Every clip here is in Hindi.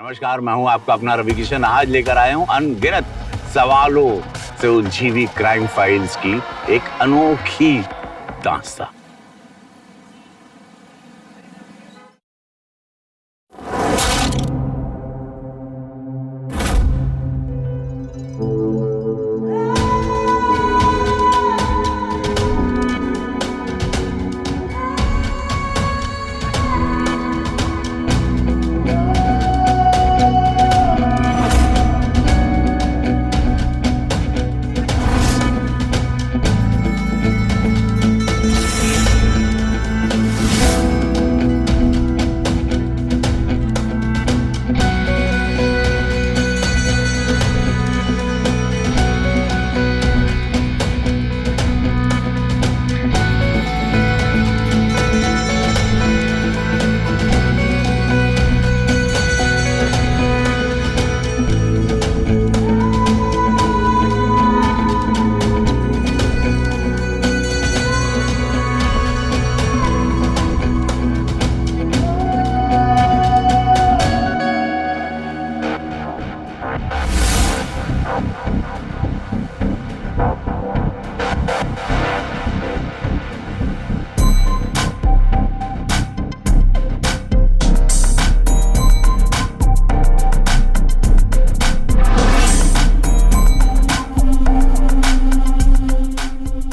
नमस्कार, मैं हूं आपका अपना रवि किशन। आज लेकर आया हूं अनगिनत सवालों से उलझी हुई क्राइम फाइल्स की एक अनोखी दास्तां।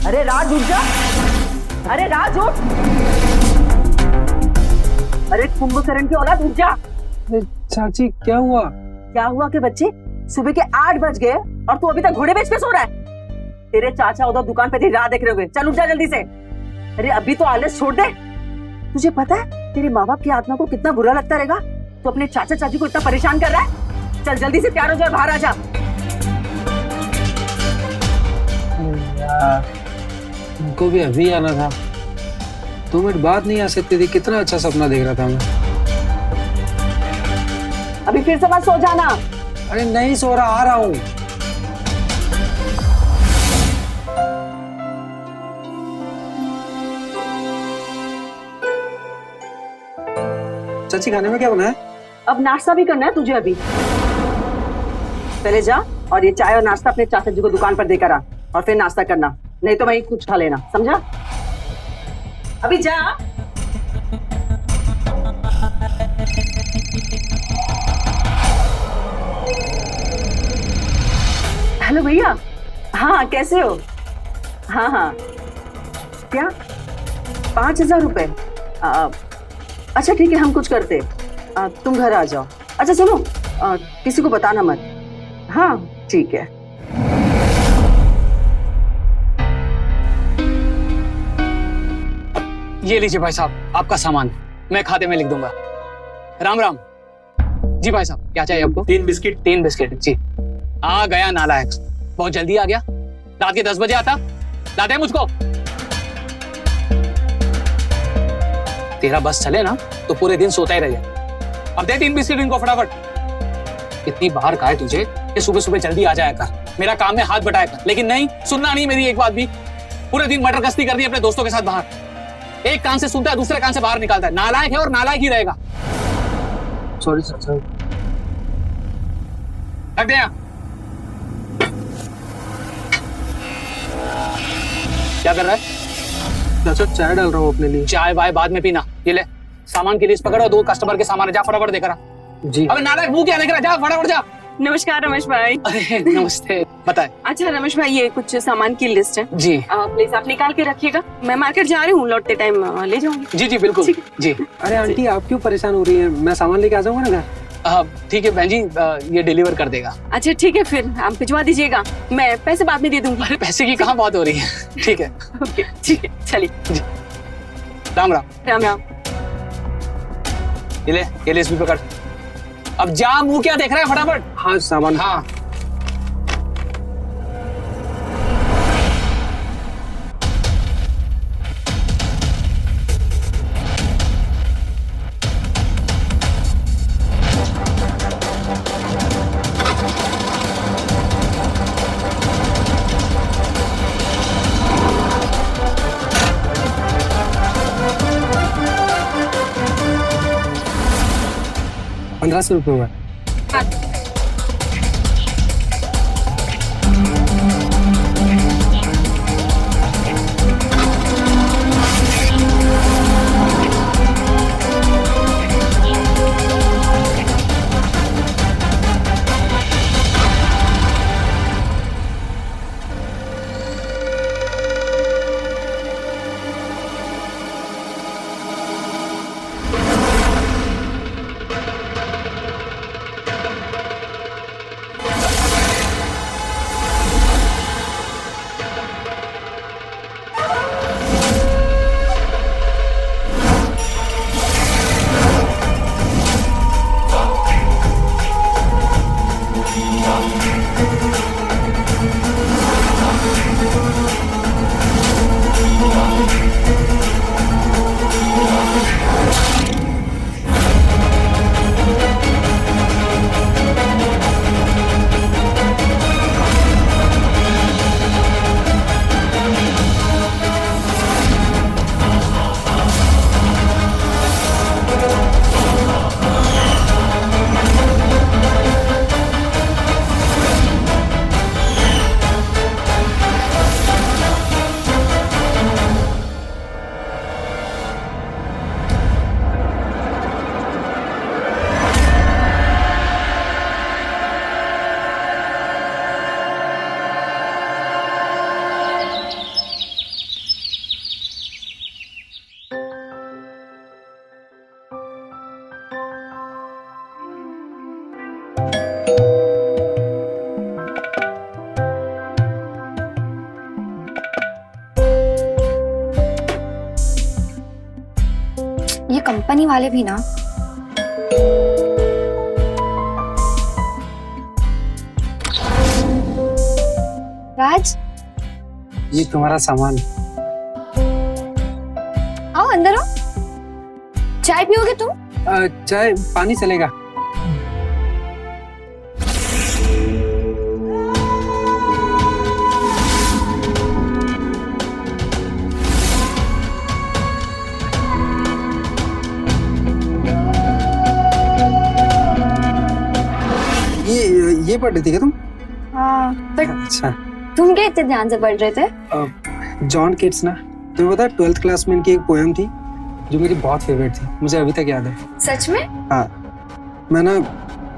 अरे राज उठ जा। अरे राज उठ। अरे कुंभकर्ण की औलाद उठ जा। चाची क्या हुआ? क्या हुआ के बच्चे, सुबह के 8 बज गए और तू अभी तक घोड़े बेच के सो रहा है। तेरे चाचा उधर दुकान पे राह देख रहे होंगे। चल उठ जा जल्दी से। अरे अभी तो आलस छोड़ दे। तुझे पता है तेरे माँ बाप की आत्मा को कितना बुरा लगता रहेगा। तो अपने चाचा चाची को इतना परेशान कर रहा है। चल जल्दी से तैयार हो जाए, बाहर आ जा। उनको भी अभी आना था, 2 मिनट बाद नहीं आ सकती थी। कितना अच्छा सपना देख रहा था मैं। अभी फिर से मत सो जाना। अरे नहीं सो रहा, आ रहा हूँ। चाची खाने में क्या बना है? अब नाश्ता भी करना है तुझे। अभी पहले जा और ये चाय और नाश्ता अपने चाचा जी को दुकान पर देकर आ और फिर नाश्ता करना, नहीं तो वहीं कुछ खा लेना, समझा? अभी जा। हेलो भैया। हाँ कैसे हो? हाँ हाँ। क्या 5,000 रुपए? अच्छा ठीक है, हम कुछ करते। तुम घर आ जाओ। अच्छा सुनो, किसी को बताना मत। हाँ ठीक है। ये लीजिए भाई साहब आपका सामान, मैं खाते में लिख दूंगा। राम राम। जी भाई साहब क्या चाहिए आपको? 3 बिस्किट। 3 बिस्किट जी। आ गया नालायक, बहुत जल्दी आ गया। रात के 10 बजे आता, लाते हैं मुझको। तेरा बस चले ना तो पूरे दिन सोता ही रह जाए। अब दे 3 बिस्किट इनको फटाफट। कितनी बार कहा है तुझे कि सुबह सुबह जल्दी आ जाया कर, मेरा काम में हाथ बटाया कर, लेकिन नहीं सुनना नहीं मेरी एक बात भी। पूरे दिन मटर गश्ती कर दी अपने दोस्तों के साथ बाहर। एक कान से सुनता है, दूसरे कान से बाहर निकालता है। नालायक है और नालायक ही रहेगा। Sorry sir. रख दे यहाँ। क्या कर रहा है? चाचा चाय डाल रहा हूँ अपने लिए। चाय वाय बाद में पीना। ये ले सामान की लिस्ट पकड़ो, 2 कस्टमर के सामान है, जा फटाफट देकर आ। जी। अबे नालायक मुंह क्या देख रहा है, जा फटाफट जा। नमस्कार रमेश भाई। अरे नमस्ते, बताए। अच्छा रमेश भाई, ये कुछ सामान की लिस्ट है जी प्लीज आप निकाल के रखिएगा। मैं मार्केट जा रही हूँ, लौटते टाइम ले जाऊंगी। जी जी बिल्कुल ठीक जी। अरे आंटी आप क्यों परेशान हो रही हैं? मैं सामान लेके आ जाऊंगा ना घर। ठीक है बहन जी, ये डिलीवर कर देगा। अच्छा ठीक है, फिर आप भिजवा दीजिएगा, मैं पैसे बाद में दे दूंगी। अरे पैसे की कहाँ बात हो रही है। ठीक है ओके ठीक है, चलिए। राम राम। राम राम। ये ले इसमें पकड़। अब जा, मुंह क्या देख रहा है, फटाफट। हाँ सामान। हाँ ₹1500 हुआ। ये कंपनी वाले भी ना। राज, ये तुम्हारा सामान। आओ अंदर आओ। चाय पियोगे तुम? चाय पानी चलेगा। ये पढ़ रही थी क्या तुम? हाँ, बट अच्छा। तुम क्या इतने ध्यान से पढ़ रहे थे? जॉन किट्स ना, तुम्हें पता है 12th क्लास में इनकी एक पोएम थी जो मेरी बहुत फेवरेट थी, मुझे अभी तक याद है। सच में? हाँ, मैं ना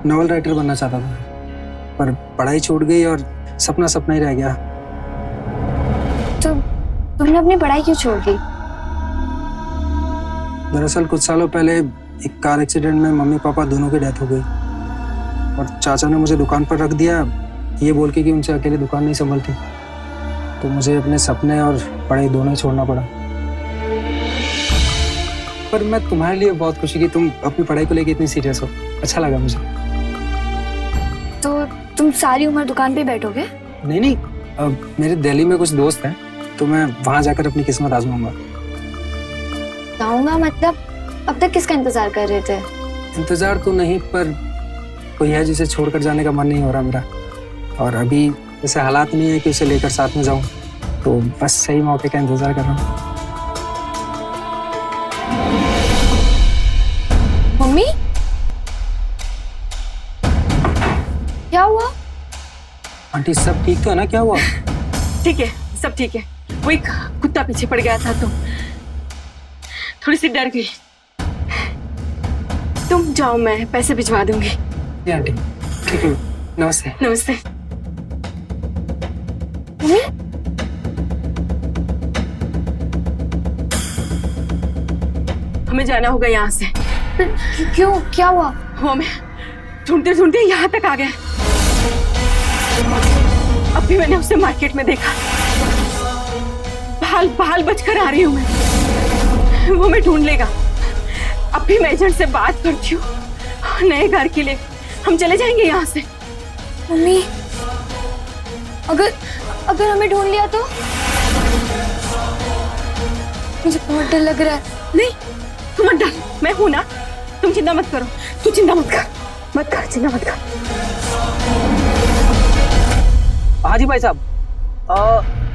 नॉवल राइटर बनना चाहता था, पर पढ़ाई छूट गई और सपना सपना ही रह गया। तो तुमने अपनी पढ़ाई क्यों छोड़ दी? दरअसल कुछ सालों पहले एक कार एक्सीडेंट में मम्मी पापा दोनों की डेथ हो गई और चाचा ने मुझे दुकान पर रख दिया, ये बोल के कि उनसे अकेले दुकान नहीं संभलती। तो मुझे अपने सपने और पढ़ाई दोनों ही छोड़ना पड़ा। पर मैं तुम्हारे लिए बहुत खुशी कि तुम अपनी पढ़ाई को लेकर इतनी सीरियस हो, अच्छा लगा मुझे। तो तुम सारी उम्र दुकान पे बैठोगे? नहीं, अब मेरे दिल्ली में कुछ दोस्त हैं, तो मैं वहां जाकर अपनी किस्मत आजमाऊंगा। जाऊंगा मतलब? अब तक किसका इंतजार कर रहे थे? इंतजार तो नहीं, पर कोई है जिसे छोड़कर जाने का मन नहीं हो रहा मेरा, और अभी ऐसे हालात नहीं है कि उसे लेकर साथ में जाऊं, तो बस सही मौके का इंतजार कर रहा हूँ। मम्मी, क्या हुआ? आंटी सब ठीक तो है ना? क्या हुआ? ठीक है, सब ठीक है। वो एक कुत्ता पीछे पड़ गया था तो थोड़ी सी डर गई। तुम जाओ, मैं पैसे भिजवा दूंगी। जी आंटी, ठीक है, नमस्ते। नमस्ते। मम्मी, हमें जाना होगा यहाँ से। क्यों, क्या हुआ? वो मैं ढूंढते ढूंढते यहाँ तक आ गया। अभी मैंने उसे मार्केट में देखा, बाल बचकर आ रही हूँ मैं। वो मैं ढूंढ लेगा। अभी मैं एजेंट से बात करती हूँ नए घर के लिए। हम चले जाएंगे यहाँ से। मम्मी, अगर हमें ढूंढ लिया तो? मुझे बहुत डर लग रहा है। नहीं, तुम मत डर, मैं हूं ना। तुम चिंता मत करो, तू चिंता मत कर, चिंता मत कर। हाँ जी भाई साहब,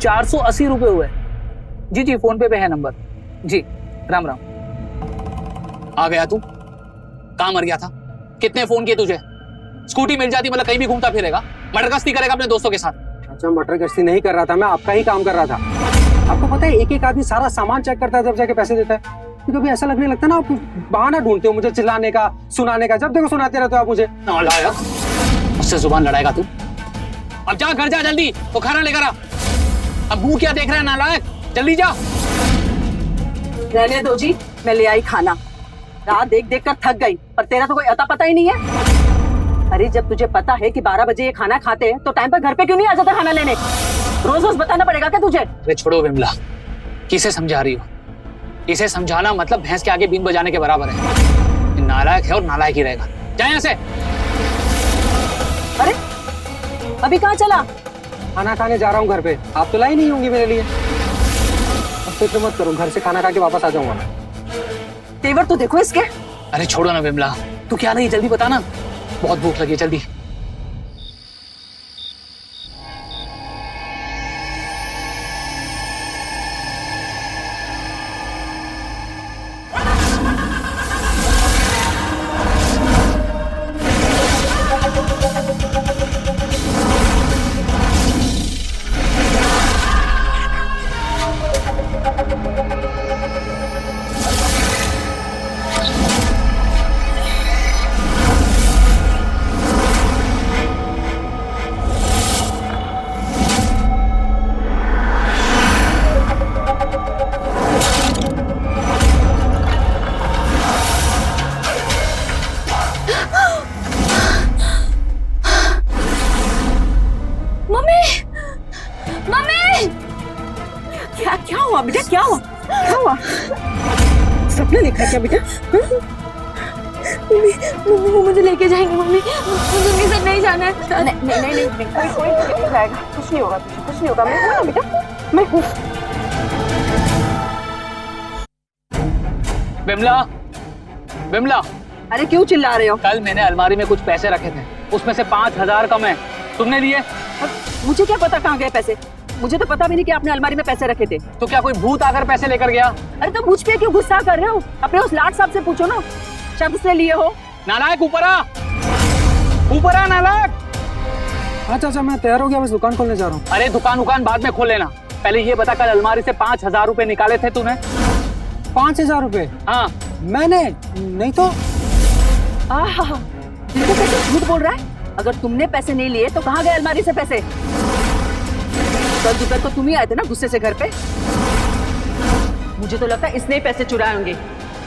480 रुपये हुए। जी जी, फोन पे है नंबर। जी, राम राम। आ गया तू? कहाँ मर गया था? कितने फोन किए तुझे? स्कूटी मिल जाती मतलब कहीं भी घूमता फिरेगा, मटर गश्ती करेगा अपने दोस्तों के साथ। चाचा मटर गश्ती नहीं कर रहा था, मैं आपका ही काम कर रहा था। आपको पता है एक एक आदमी सारा सामान चेक करता है जब जाके पैसे देता है। कभी ऐसा लगने लगता है ना, आप बहाना ढूंढते हो मुझे चिल्लाने का, सुनाने का, जब देखो सुनाते रहते हो आप मुझे। नालायक, उससे जुबान लड़ाएगा तू? अब जा, घर जा जल्दी, वो खाना लेकर आ। अब मुंह क्या देख रहा है नालायक, जल्दी जा। रहने दो जी, मैं ले आई खाना। रात देख देख कर थक गई, पर तेरा तो कोई अता पता ही नहीं है। अरे जब तुझे पता है कि 12 बजे ये खाना खाते हैं तो टाइम पर घर पे क्यों नहीं आ जाता खाना लेने? रोज रोज बताना पड़ेगा क्या तुझे? अरे छोड़ो विमला, किसे समझा रही हो? इसे समझाना मतलब भैंस के आगे बीन बजाने के बराबर है। नालायक है और नालायक ही रहेगा। जा यहाँ से। अरे अभी कहाँ चला? खाना खाने जा रहा हूँ घर पे, आप तो लाई नहीं होंगी मेरे लिए। अब फिक्र मत करो, घर से खाना खा के वापस आ जाऊंगा। तेवर तो देखो इसके। अरे छोड़ो ना विमला, तू क्या नहीं, जल्दी बता ना, बहुत भूख लगी है, जल्दी। क्या हुआ बेटा, क्या हुआ? क्या हुआ? सपना देखा क्या बेटा? मम्मी वो मुझे लेके जाएंगे। मम्मी मुझे उनके साथ नहीं जाना है। नहीं कोई नहीं जाएगा, कुछ नहीं होगा तुझे, कुछ नहीं होगा। मैं हूँ ना बेटा, मैं हूँ। विमला, विमला, अरे क्यों चिल्ला रहे हो? कल मैंने अलमारी में कुछ पैसे रखे थे, उसमें से 5,000 कम है, तुमने लिए? मुझे क्या पता कहाँ गए पैसे? मुझे तो पता भी नहीं कि आपने अलमारी में पैसे रखे थे। तो क्या कोई भूत आकर पैसे लेकर गया? अरे तो मुझ पे क्यों गुस्सा कर रहे हो? अपने उस लाट साहब से पूछो ना, शायद उसने लिए हो। नालायक, ऊपर आ, ऊपर आ नालायक। हाँ चाचा मैं तैयार हो गया, बस दुकान खोलने जा रहा हूँ। अरे दुकान बाद में खोल लेना, पहले ये बता कल अलमारी से 5,000 रुपए निकाले थे तूने? 5,000 रुपए? हाँ। मैंने नहीं तो। देखो कैसे झूठ बोल रहा है। अगर तुमने पैसे नहीं लिए तो कहाँ गए अलमारी से पैसे? कल दोपहर को तुम ही आए थे ना गुस्से से घर पे। मुझे तो लगता है इसने ही पैसे चुराए होंगे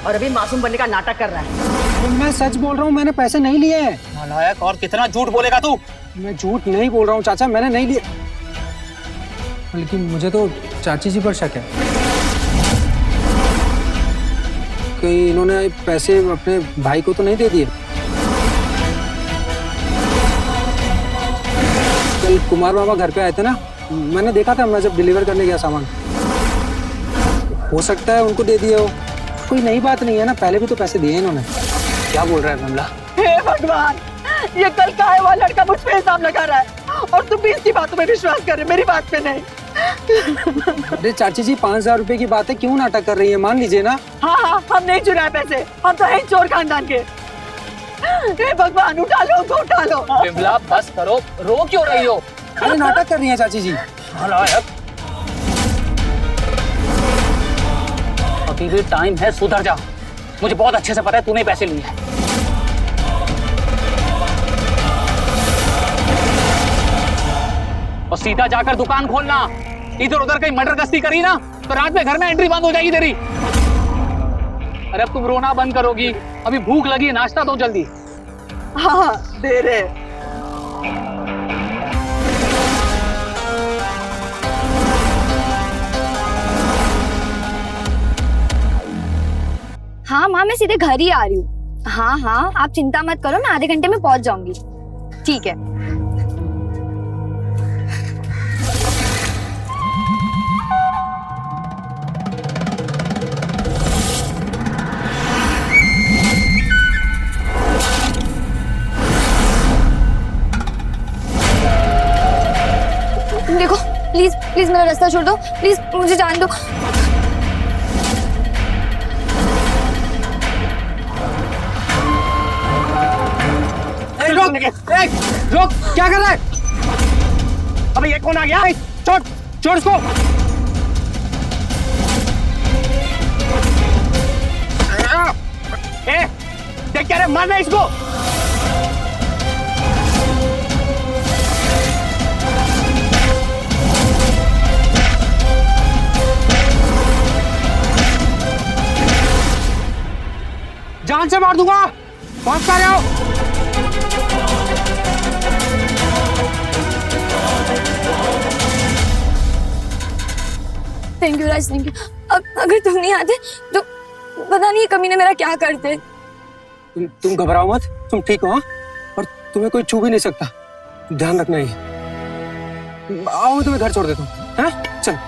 और अभी मासूम बनने का नाटक कर रहा है। मैं सच बोल रहा हूँ, मैंने पैसे नहीं लिए हैं। नालायक, और कितना झूठ बोलेगा तू? मैं झूठ नहीं बोल रहा हूँ चाचा, मैंने नहीं लिए। लेकिन मुझे तो चाची जी पर शक है कि इन्होंने पैसे अपने भाई को तो नहीं दे दिए। कल कुमार मामा घर पे आए थे ना, मैंने देखा था, मैं जब डिलीवर करने गया सामान। हो सकता है उनको दे दिए हो, कोई नई बात नहीं है ना, पहले भी तो पैसे दिए इन्होंने। क्या बोल रहा है विमला? हे भगवान, ये कल का आया हुआ लड़का मुझ पे इल्जाम लगा रहा है और तुम भी इसकी बातों में विश्वास कर रहे, मेरी बात पे नहीं। अरे चाची जी 5,000 रुपए की बात है, क्यों नाटक कर रही है, मान लीजिए ना। हाँ, हम नहीं चुराए पैसे, हम तो हैं चोर खानदान के। हे भगवान, उठा लो उनको, उठा लो। विमला बस करो, रो क्यों रही हो? अरे नाटक कर रही है चाची जी। नालायक, अभी भी टाइम है, सुधर जा। मुझे बहुत अच्छे से पता है तूने पैसे लिए हैं। और सीधा जाकर दुकान खोलना, इधर उधर कहीं मर्डर गश्ती करी ना तो रात में घर में एंट्री बंद हो जाएगी तेरी। अरे अब तुम रोना बंद करोगी? अभी भूख लगी है, नाश्ता दो जल्दी। हाँ दे रहे। हाँ माँ, मैं सीधे घर ही आ रही हूँ। हाँ आप चिंता मत करो, मैं आधे घंटे में पहुंच जाऊंगी। ठीक है। देखो प्लीज प्लीज मेरा रास्ता छोड़ दो, प्लीज मुझे जान दो। रोक, क्या कर रहा है? अबे ये कौन आ गया? छोड़ छोड़ इसको। देख क्या रे, मारना इसको। जान से मार दूंगा। कौन सा रहे हो? Thank you Raj, thank you. अब अगर तुम नहीं आते तो पता नहीं ये कमीने मेरा क्या करते। तुम घबराओ मत, तुम ठीक हो? हाँ? और तुम्हें कोई छू भी नहीं सकता, ध्यान रखना ही। आओ मैं तुम्हें घर छोड़ देता हूँ। हाँ चल।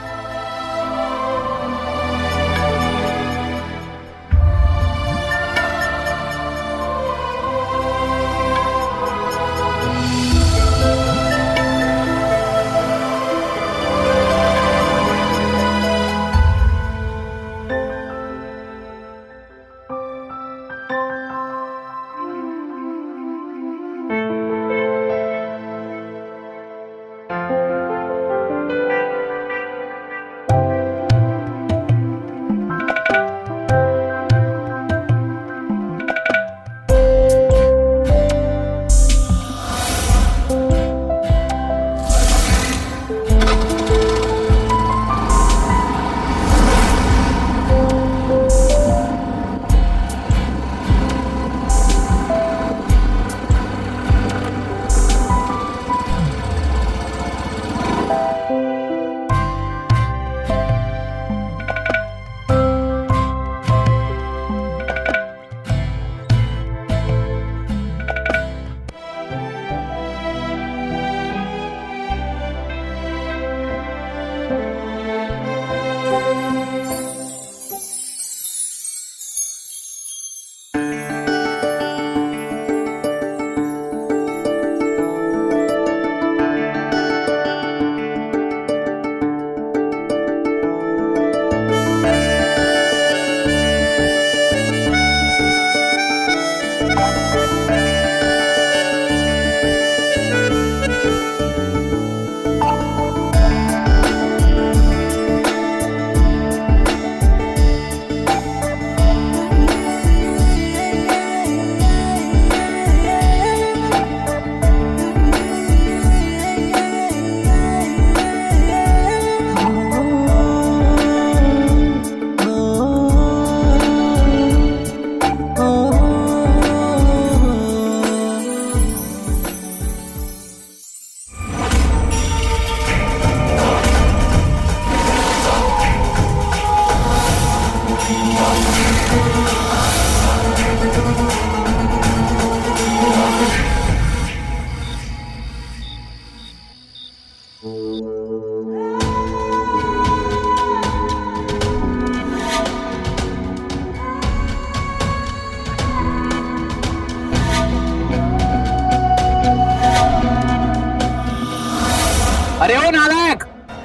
अरे ओ नालायक,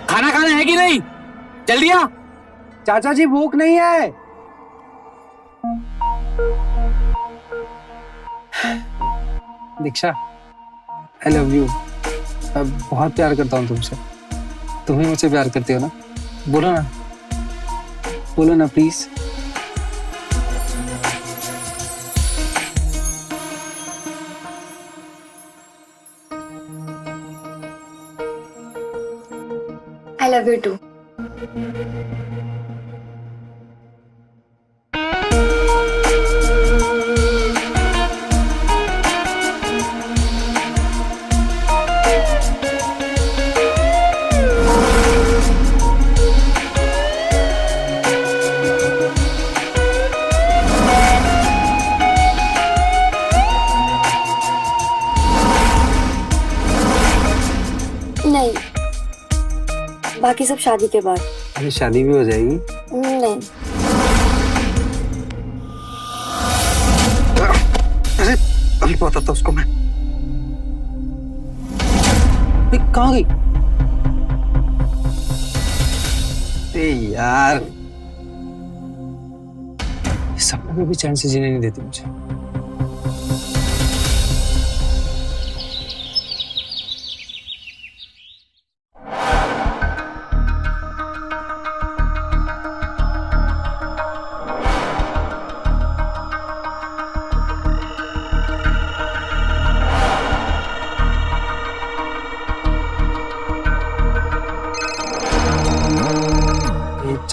खाना खाना है कि नहीं? जल्दी आ। चाचा जी भूख नहीं है। दीक्षा, आई लव यू। मैं बहुत प्यार करता हूँ तुमसे। तुम ही मुझसे प्यार करते हो ना? बोलो ना, बोलो ना please. I love you too. नहीं, बाकी सब शादी के बाद। अरे शादी भी हो जाएगी। नहीं। अरे अभी बताता उसको मैं। कहाँ गई? ए यार, सपने में भी चैन से जीने नहीं देती मुझे।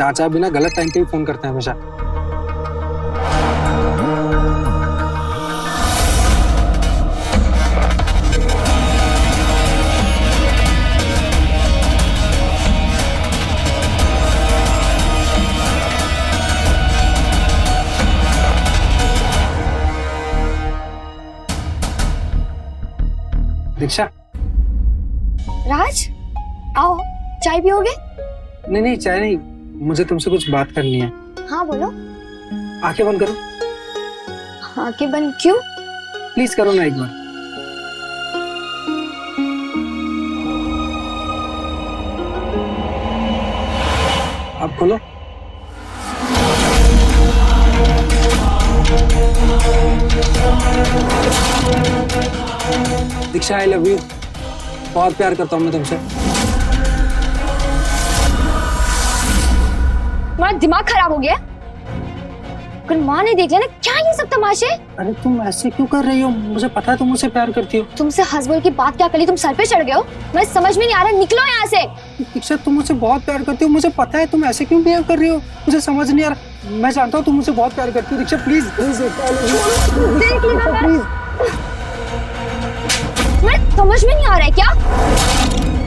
चाचा भी ना गलत टाइम पे ही फोन करते हैं हमेशा। दीक्षा, राज आओ, चाय पियोगे? नहीं चाय नहीं, मुझे तुमसे कुछ बात करनी है। हाँ बोलो। आंखें बंद करो। आंखें बंद क्यों? प्लीज करो ना एक बार। आप खोलो। दीक्षा, आई लव यू। बहुत प्यार करता हूँ मैं तुमसे। तुम्हारा दिमाग खराब हो गया? अगर माँ ने देख लिया ना, क्या ये सब तमाशे? अरे तुम ऐसे क्यों कर रही हो? मुझे पता है तुम मुझसे प्यार करती हो। तुमसे हंस बोल की बात क्या कर ली? तुम सर पे चढ़ गए हो? मैं समझ में नहीं आ रहा, निकलो यहाँ से। दीक्षा, तुम मुझसे बहुत प्यार करती हो, मुझे पता है। तुम ऐसे क्यों बिहेव कर रही हो? मुझे समझ नहीं आ रहा। मैं जानता हूँ तुम मुझसे बहुत प्यार करती हो। दीक्षा प्लीज प्लीज प्लीज। तुम्हें समझ में नहीं आ रहा है क्या?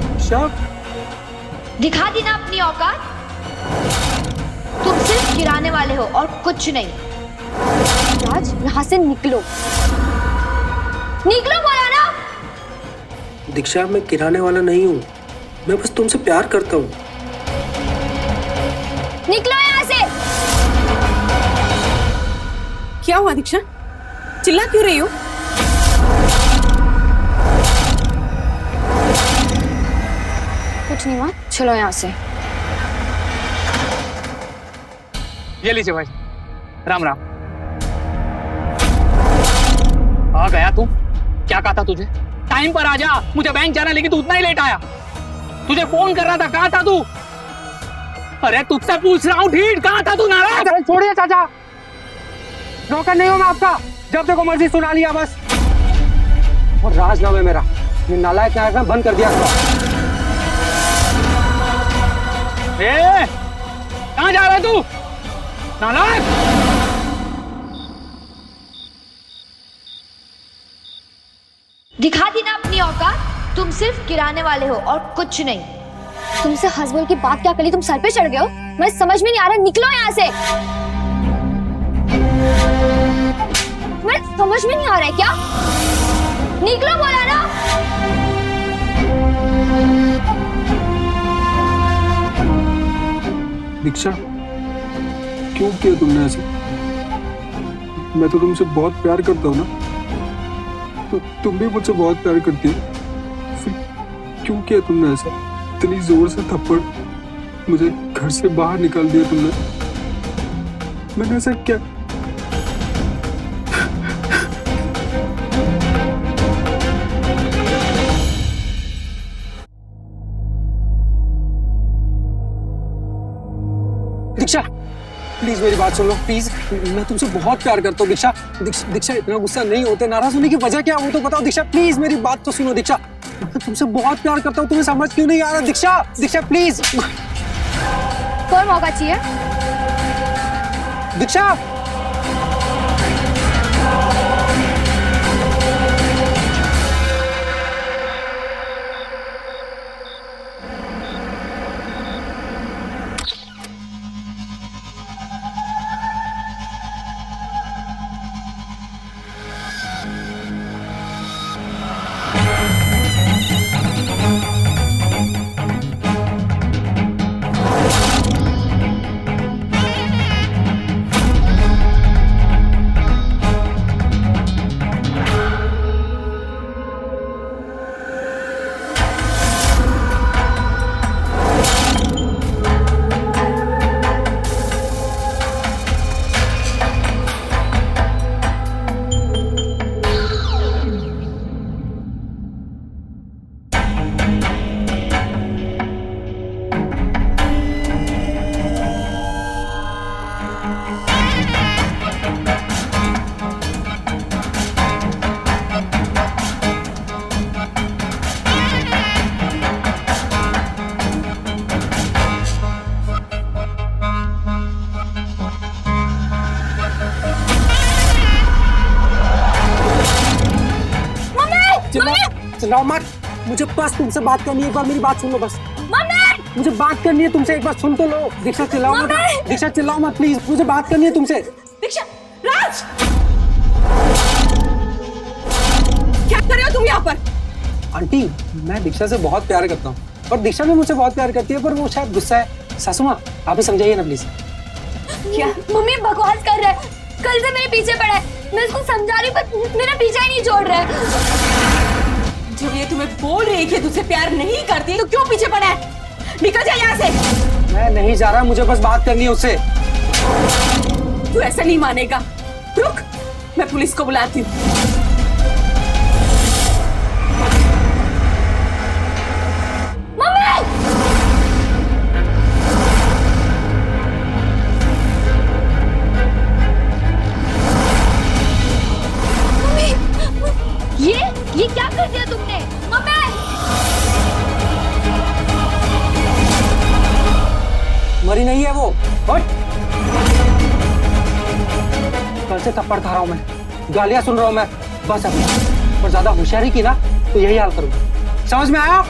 दीक्षा, दिखा दी ना अपनी औकात। तुम सिर्फ गिराने वाले हो और कुछ नहीं। राज, यहाँ से निकलो, निकलो बोला ना। दीक्षा, मैं गिराने वाला नहीं हूँ, मैं बस तुमसे प्यार करता हूँ। निकलो यहाँ से। क्या हुआ दीक्षा? चिल्ला क्यों रही हो? कुछ नहीं माँ, चलो यहाँ से। ये लीजिए भाई, राम राम। आ गया तू? क्या कहा था तुझे? टाइम पर आ जा, मुझे बैंक जाना, लेकिन तू उतना ही लेट आया। तुझे फोन कर रहा था, कहाँ था तू? अरे तुझसे पूछ रहा हूँ, ढीठ, कहाँ था तू? नाराज? छोड़िए चाचा, नौकर नहीं हूं मैं आपका, जब देखो मर्जी सुना लिया बस। और राज नाम है मेरा, ये नालायक नायक ना बंद कर दिया था। कहाँ जा रहा है तू? नालायक! दिखा दी ना अपनी औकात। तुम सिर्फ गिराने वाले हो और कुछ नहीं। तुमसे हंस बोल की बात क्या कर ली? तुम सर पे चढ़ गए हो? मैं समझ में नहीं आ रहा, निकलो यहाँ से। मैं समझ में नहीं आ रहा है क्या? निकलो बोला ना। दीक्षा, क्यों किया तुमने ऐसे? मैं तो तुमसे बहुत प्यार करता हूँ ना, तो तुम भी मुझसे बहुत प्यार करती हो, फिर क्यों किया तुमने ऐसा? इतनी जोर से थप्पड़, मुझे घर से बाहर निकाल दिया तुमने। मैंने ऐसा क्या? दीक्षा, प्लीज मेरी बात सुन लो, प्लीज। मैं तुमसे बहुत प्यार करता हूँ दीक्षा। दीक्षा, इतना गुस्सा नहीं होते, नाराज होने की वजह क्या वो तो बताओ दीक्षा। प्लीज मेरी बात तो सुनो दीक्षा, मैं तुमसे बहुत प्यार करता हूँ, तुम्हें समझ क्यों नहीं आ रहा? दीक्षा, दीक्षा प्लीज। और मौका चाहिए? दीक्षा, चिल्लाओ मत, मुझे बस तुमसे बात करनी है, एक बार मेरी बात सुन लो बस। मम्मी! मुझे बात करनी है तुमसे, एक बार सुन तो लो। दीक्षा चिल्लाओ मत, दीक्षा चिल्लाओ मत प्लीज, मुझे बात करनी है तुमसे। दीक्षा! राज! क्या कर रहे हो तुम यहाँ पर? आंटी, मैं दीक्षा से बहुत प्यार करता हूँ और दीक्षा भी मुझसे बहुत प्यार करती है, पर वो शायद गुस्सा है। सासू माँ, आप ही समझाइए ना प्लीज। क्या? मम्मी बकवास कर रहा है, कल से मेरे पीछे पड़ा है। मैं इसको समझा रही हूँ पर मेरा पीछा ही नहीं छोड़ रहा है। जब ये तुम्हें बोल रही है कि तुझसे प्यार नहीं करती तो क्यों पीछे पड़ा है? निकल जा यहाँ से। मैं नहीं जा रहा, मुझे बस बात करनी है उससे। तू ऐसा नहीं मानेगा। रुक, मैं पुलिस को बुलाती हूँ। ये क्या कर दिया तुमने? मम्मी! मरी नहीं है वो। हट! कल से थप्पड़ खा रहा हूं मैं, गालियां सुन रहा हूं मैं, बस अभी और ज्यादा होशियारी की ना तो यही हाल करूंगा। समझ में आया?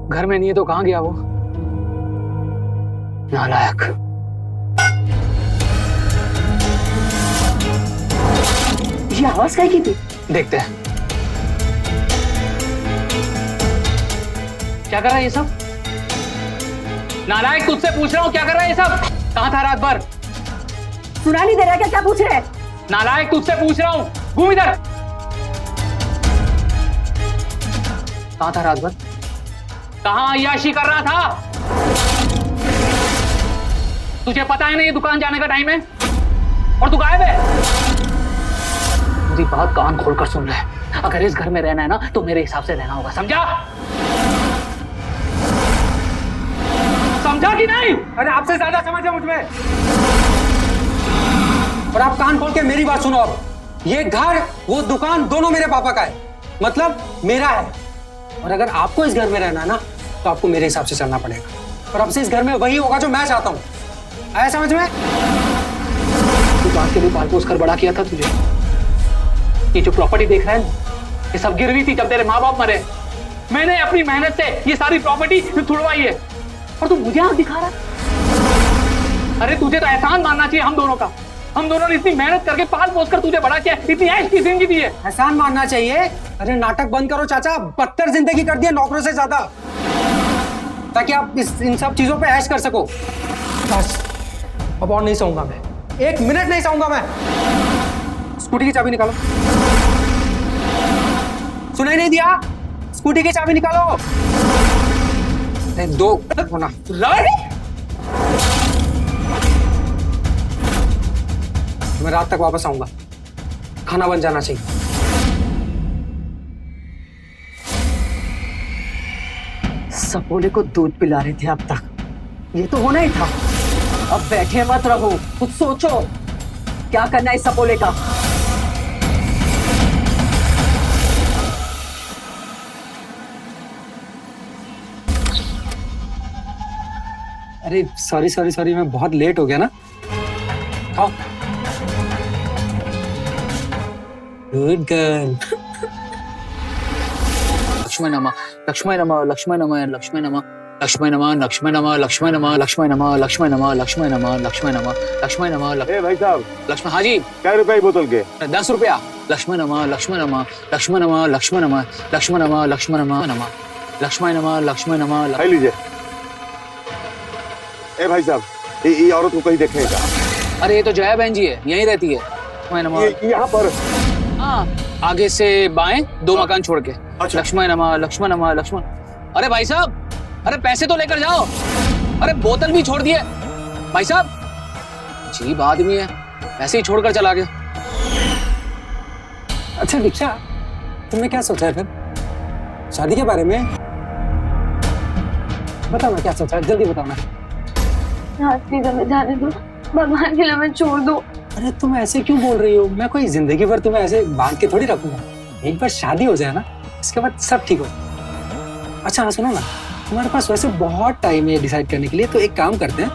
घर में नहीं है तो कहाँ गया वो? नालायक। ये आवाज काय की थी? देखते हैं क्या कर रहा है ये सब। नालायक, तुझसे पूछ रहा हूँ क्या कर रहा है ये सब? कहाँ था रात भर? सुना नहीं दे रहा क्या? क्या पूछ रहे हैं? नालायक, तुझसे पूछ रहा हूँ, घूम इधर। कहाँ था रात भर? कहाँ अय्याशी कर रहा था? तुझे पता है ना ये दुकान जाने का टाइम है और तू गायब है। मेरी बात कान खोलकर सुन ले, अगर इस घर में रहना है ना तो मेरे हिसाब से रहना होगा, समझा? समझा कि नहीं? अरे आपसे ज्यादा समझ है मुझमें। और आप कान खोल के मेरी बात सुनो। अब ये घर, वो दुकान दोनों मेरे पापा का है, मतलब मेरा है। और अगर आपको इस घर में रहना है ना तो आपको मेरे हिसाब से चलना पड़ेगा। और अब से इस घर में वही होगा जो मैं चाहता हूँ। आया समझ में? तू बात के लिए पाल पोस कर बड़ा किया था तुझे। ये जो प्रॉपर्टी देख रहा है ये सब गिरवी थी जब तेरे माँ बाप मरे। मैंने अपनी मेहनत से ये सारी प्रॉपर्टी छुड़वाई है और तू मुझे आंख दिखा रहा है। अरे तुझे तो एहसान मानना चाहिए हम दोनों का। हम दोनों ने इतनी मेहनत करके पाल पोस कर तुझे बड़ा किया, इतनी ऐश की जिंदगी दी है। एहसान मानना चाहिए? अरे नाटक बंद करो चाचा, बदतर जिंदगी कर दिया नौकरों से ज्यादा, ताकि आप इन सब चीजों पे ऐश कर सको। बस अब और नहीं सोऊंगा मैं, एक मिनट नहीं सोऊंगा मैं। स्कूटी की चाबी निकालो। सुनाई नहीं दिया? स्कूटी की चाबी निकालो। दो होना। मैं रात तक वापस आऊंगा, खाना बन जाना चाहिए। सपोले को दूध पिला रहे थे अब तक, ये तो होना ही था। अब बैठे मत रहो, कुछ सोचो क्या करना है इस सपोले का। अरे सॉरी सॉरी सॉरी, मैं बहुत लेट हो गया ना। खाओ। Good girl. लक्ष्मण नमः, लक्ष्मण नमः, लक्ष्मण नमः, लक्ष्मण नमः, लक्ष्मण नमः, लक्ष्मण नमः, लक्ष्मण नमः, लक्ष्मण नमः, लक्ष्मण नमः, लक्ष्मण नमः, लक्ष्मण नमः, लक्ष्मण नमः। ए भाई साहब, लक्ष्मण, हाँ जी, क्या रुपए बोतल के? 10 रुपया। लक्ष्मण नमः, लक्ष्मण नमः, लक्ष्मण नमः, लक्ष्मण नमः, लक्ष्मण नमः, लक्ष्मण नमः, नमः, लक्ष्मण नमः, लक्ष्मण नमः। खाई लीजिए। ए भाई साहब, ये औरत को कहीं देखे क्या? अरे ये तो जया बहन जी है, यहीं रहती है। लक्ष्मण नमः। ये यहाँ पर? हाँ, आगे से बाएं 2 मकान छोड़ के। अच्छा। लक्ष्मण नमः, लक्ष्मण नमः, लक्ष्मण। अरे भाई साहब, अरे पैसे तो लेकर जाओ। अरे बोतल भी छोड़ दिए भाई साहब। अजीब आदमी है, ऐसे ही छोड़कर चला गया। अच्छा दीक्षा, तुमने क्या सोचा है फिर शादी के बारे में? बताओ ना क्या सोचा है, जल्दी बताओ ना। प्लीज हमें जाने दो, भगवान के लिए हमें छोड़ दो। अरे तुम ऐसे क्यों बोल रही हो? मैं कोई जिंदगी भर तुम्हें ऐसे बांध के थोड़ी रखूंगा। एक बार शादी हो जाए ना, इसके बाद सब ठीक हो। अच्छा हाँ सुनो ना, तुम्हारे पास वैसे बहुत टाइम है डिसाइड करने के लिए, तो एक काम करते हैं,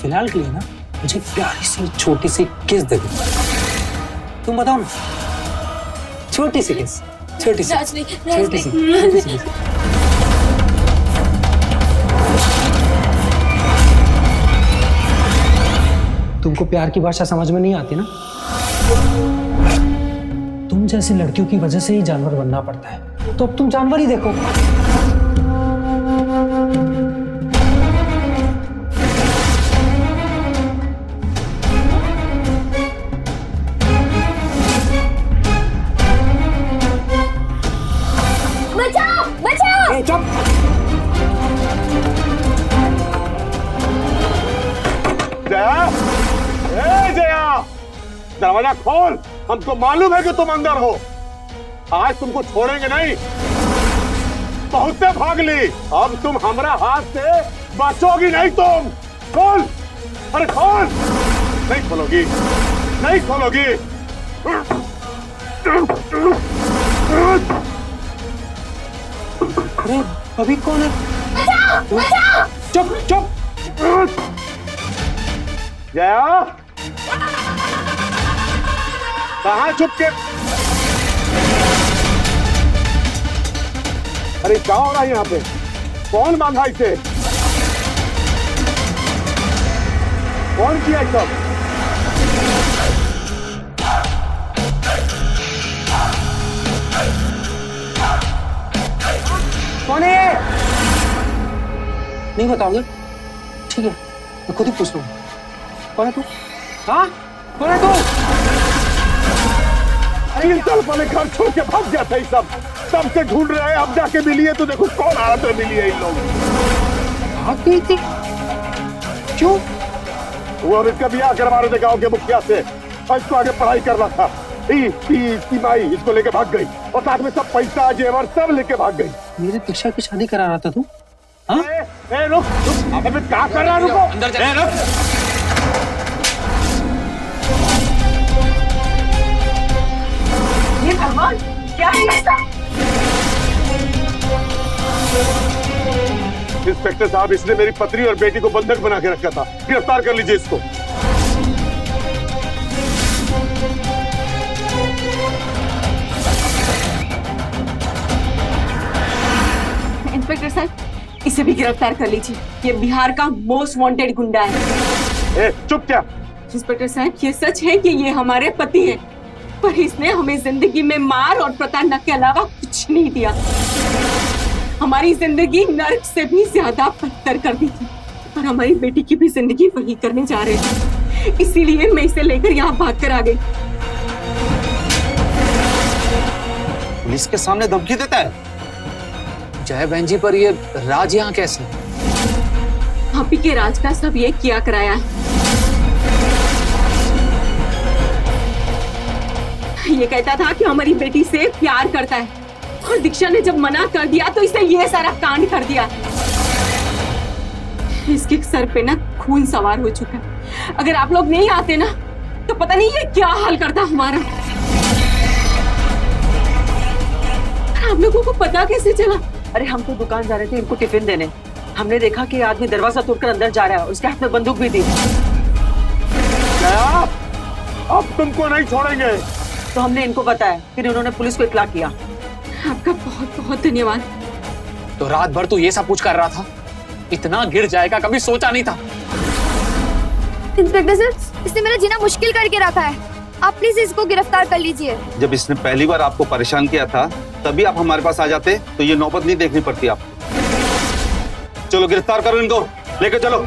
फिलहाल के लिए ना मुझे प्यारी सी छोटी सी किस दे दो। तुम बताओ ना, छोटी सी किस, छोटी सी, राज नहीं, छोटी सी, छोटी सी किस। तुमको प्यार की भाषा समझ में नहीं आती ना? तुम जैसी लड़कियों की वजह से ही जानवर बनना पड़ता है, तो अब तुम जानवर ही देखो। बचाओ बचाओ। ए, चुप। जया, ए जया, दरवाजा खोल। हमको मालूम है कि तुम अंदर हो। आज तुमको छोड़ेंगे नहीं। बहुत से भाग ली, अब तुम हमारा हाथ से बचोगी नहीं। तुम खोल, अरे खोल। नहीं खोलोगी, नहीं खोलोगी। अरे अभी कौन है? चुप चुप। जया, कहाँ छुप के? अरे क्या हो रहा है यहाँ पे? कौन बांधा इसे? कौन किया सब? कौन है ये? नहीं बताओगे? ठीक है, मैं खुद ही पूछ लूंगा। कौन है तू? हाँ, कौन है तू? तीन साल पहले घर छोड़ के भाग गया था। सब सबसे ढूंढ रहे हैं, अब जाके मिली है तो देखो कौन आया तो मिली है इन लोग। भाग गई थी? क्यों? वो अब इसका ब्याह करवा रहे थे गाँव के मुखिया से, और इसको आगे पढ़ाई करना था। इसकी माई इसको लेके भाग गई, और साथ में सब पैसा जेवर सब लेके भाग गई। मेरे दीक्षा की शादी करा रहा था तू? हाँ? ए रुक रुक, अबे मैं क्या कर रहा हूँ? रुको, अंदर जा। ए, रुक। ये भगवान, क्या है इसका? इंस्पेक्टर साहब, इसने मेरी पत्नी और बेटी को बंधक बना के रखा था। गिरफ्तार कर लीजिए इसको। इंस्पेक्टर साहब, इसे भी गिरफ्तार कर लीजिए। ये बिहार का मोस्ट वांटेड गुंडा है। ए चुप क्या? इंस्पेक्टर साहब, ये सच है कि ये हमारे पति हैं, पर इसने हमें जिंदगी में मार और प्रताड़ना के अलावा कुछ नहीं दिया। हमारी जिंदगी नर्क से भी ज्यादा बदतर कर दी थी, और हमारी बेटी की भी जिंदगी वही करने जा रहे थे। इसीलिए मैं इसे लेकर यहाँ भाग कर आ गई। पुलिस के सामने धमकी देता है? जय बहन जी, पर ये राज यहाँ कैसे? आप ही के राज का सब ये किया कराया है। ये कहता था कि हमारी बेटी से प्यार करता है, और दीक्षा ने जब मना कर दिया तो इसने ये सारा कांड कर दिया। इसके सर पे ना खून सवार हो चुका है। अगर आप लोग नहीं आते ना तो पता नहीं ये क्या हाल करता हमारा। आप लोगों को पता कैसे चला? अरे हम तो दुकान जा रहे थे इनको टिफिन देने, हमने देखा कि आदमी दरवाजा तोड़कर अंदर जा रहा है, उसके हाथ में बंदूक भी थी। जया, अब तुमको नहीं छोड़ेंगे। तो हमने इनको बताया, फिर उन्होंने पुलिस को इत्तला किया। आपका बहुत बहुत धन्यवाद। तो रात भर तू ये सब कुछ कर रहा था? इतना गिर जाएगा कभी सोचा नहीं था। इंस्पेक्टर सर, इसने मेरा जीना मुश्किल करके रखा है। आप प्लीज इसको गिरफ्तार कर लीजिए। जब इसने पहली बार आपको परेशान किया था तभी आप हमारे पास आ जाते तो ये नौबत नहीं देखनी पड़ती आपको। चलो गिरफ्तार करो इनको, लेकर चलो।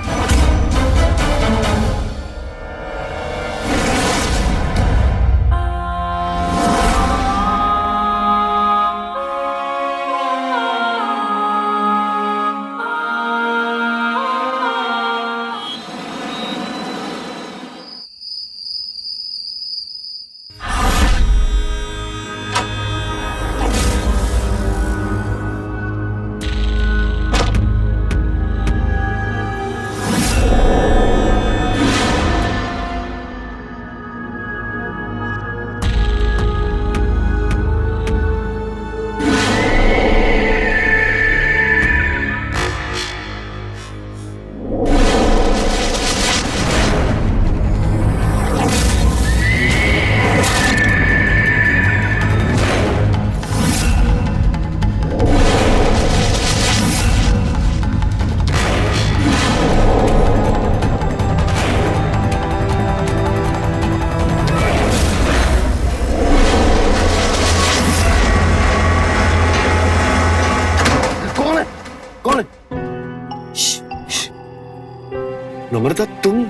नम्रता, तुम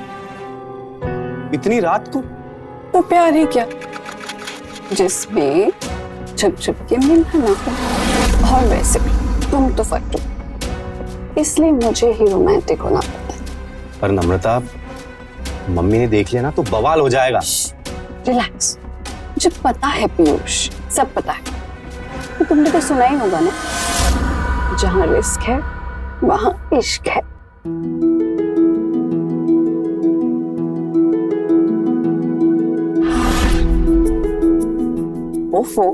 इतनी रात को? तो प्यार ही क्या, जिसमें छुप छुप के मिलना ना हो। और वैसे भी तुम तो फट्टू, इसलिए मुझे ही रोमांटिक होना पड़ता है। पर नम्रता, मम्मी ने देख लिया ना तो बवाल हो जाएगा। रिलैक्स, मुझे पता है पीयूष, सब पता है। तो तुमने तो सुना ही होगा ना, जहाँ रिस्क है वहाँ इश्क है। ओफो,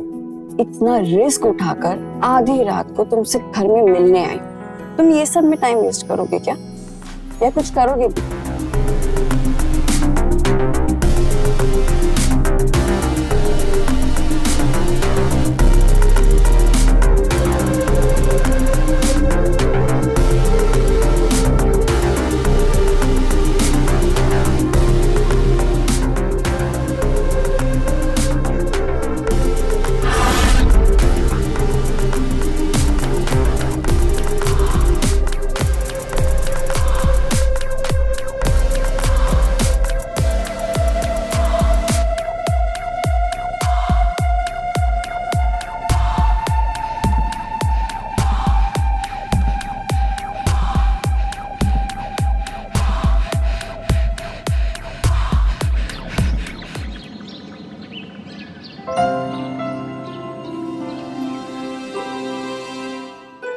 इतना रिस्क उठाकर आधी रात को तुमसे घर में मिलने आई, तुम ये सब में टाइम वेस्ट करोगे क्या, या कुछ करोगे भी?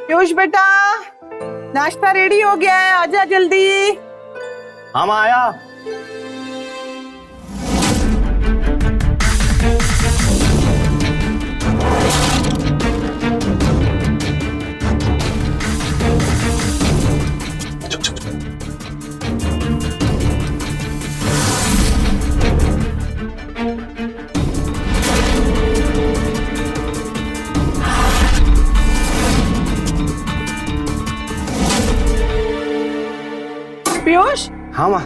पीयूष बेटा, नाश्ता रेडी हो गया है, आजा जल्दी। हाँ माँ, आया। पीयूष, हाँ माँ।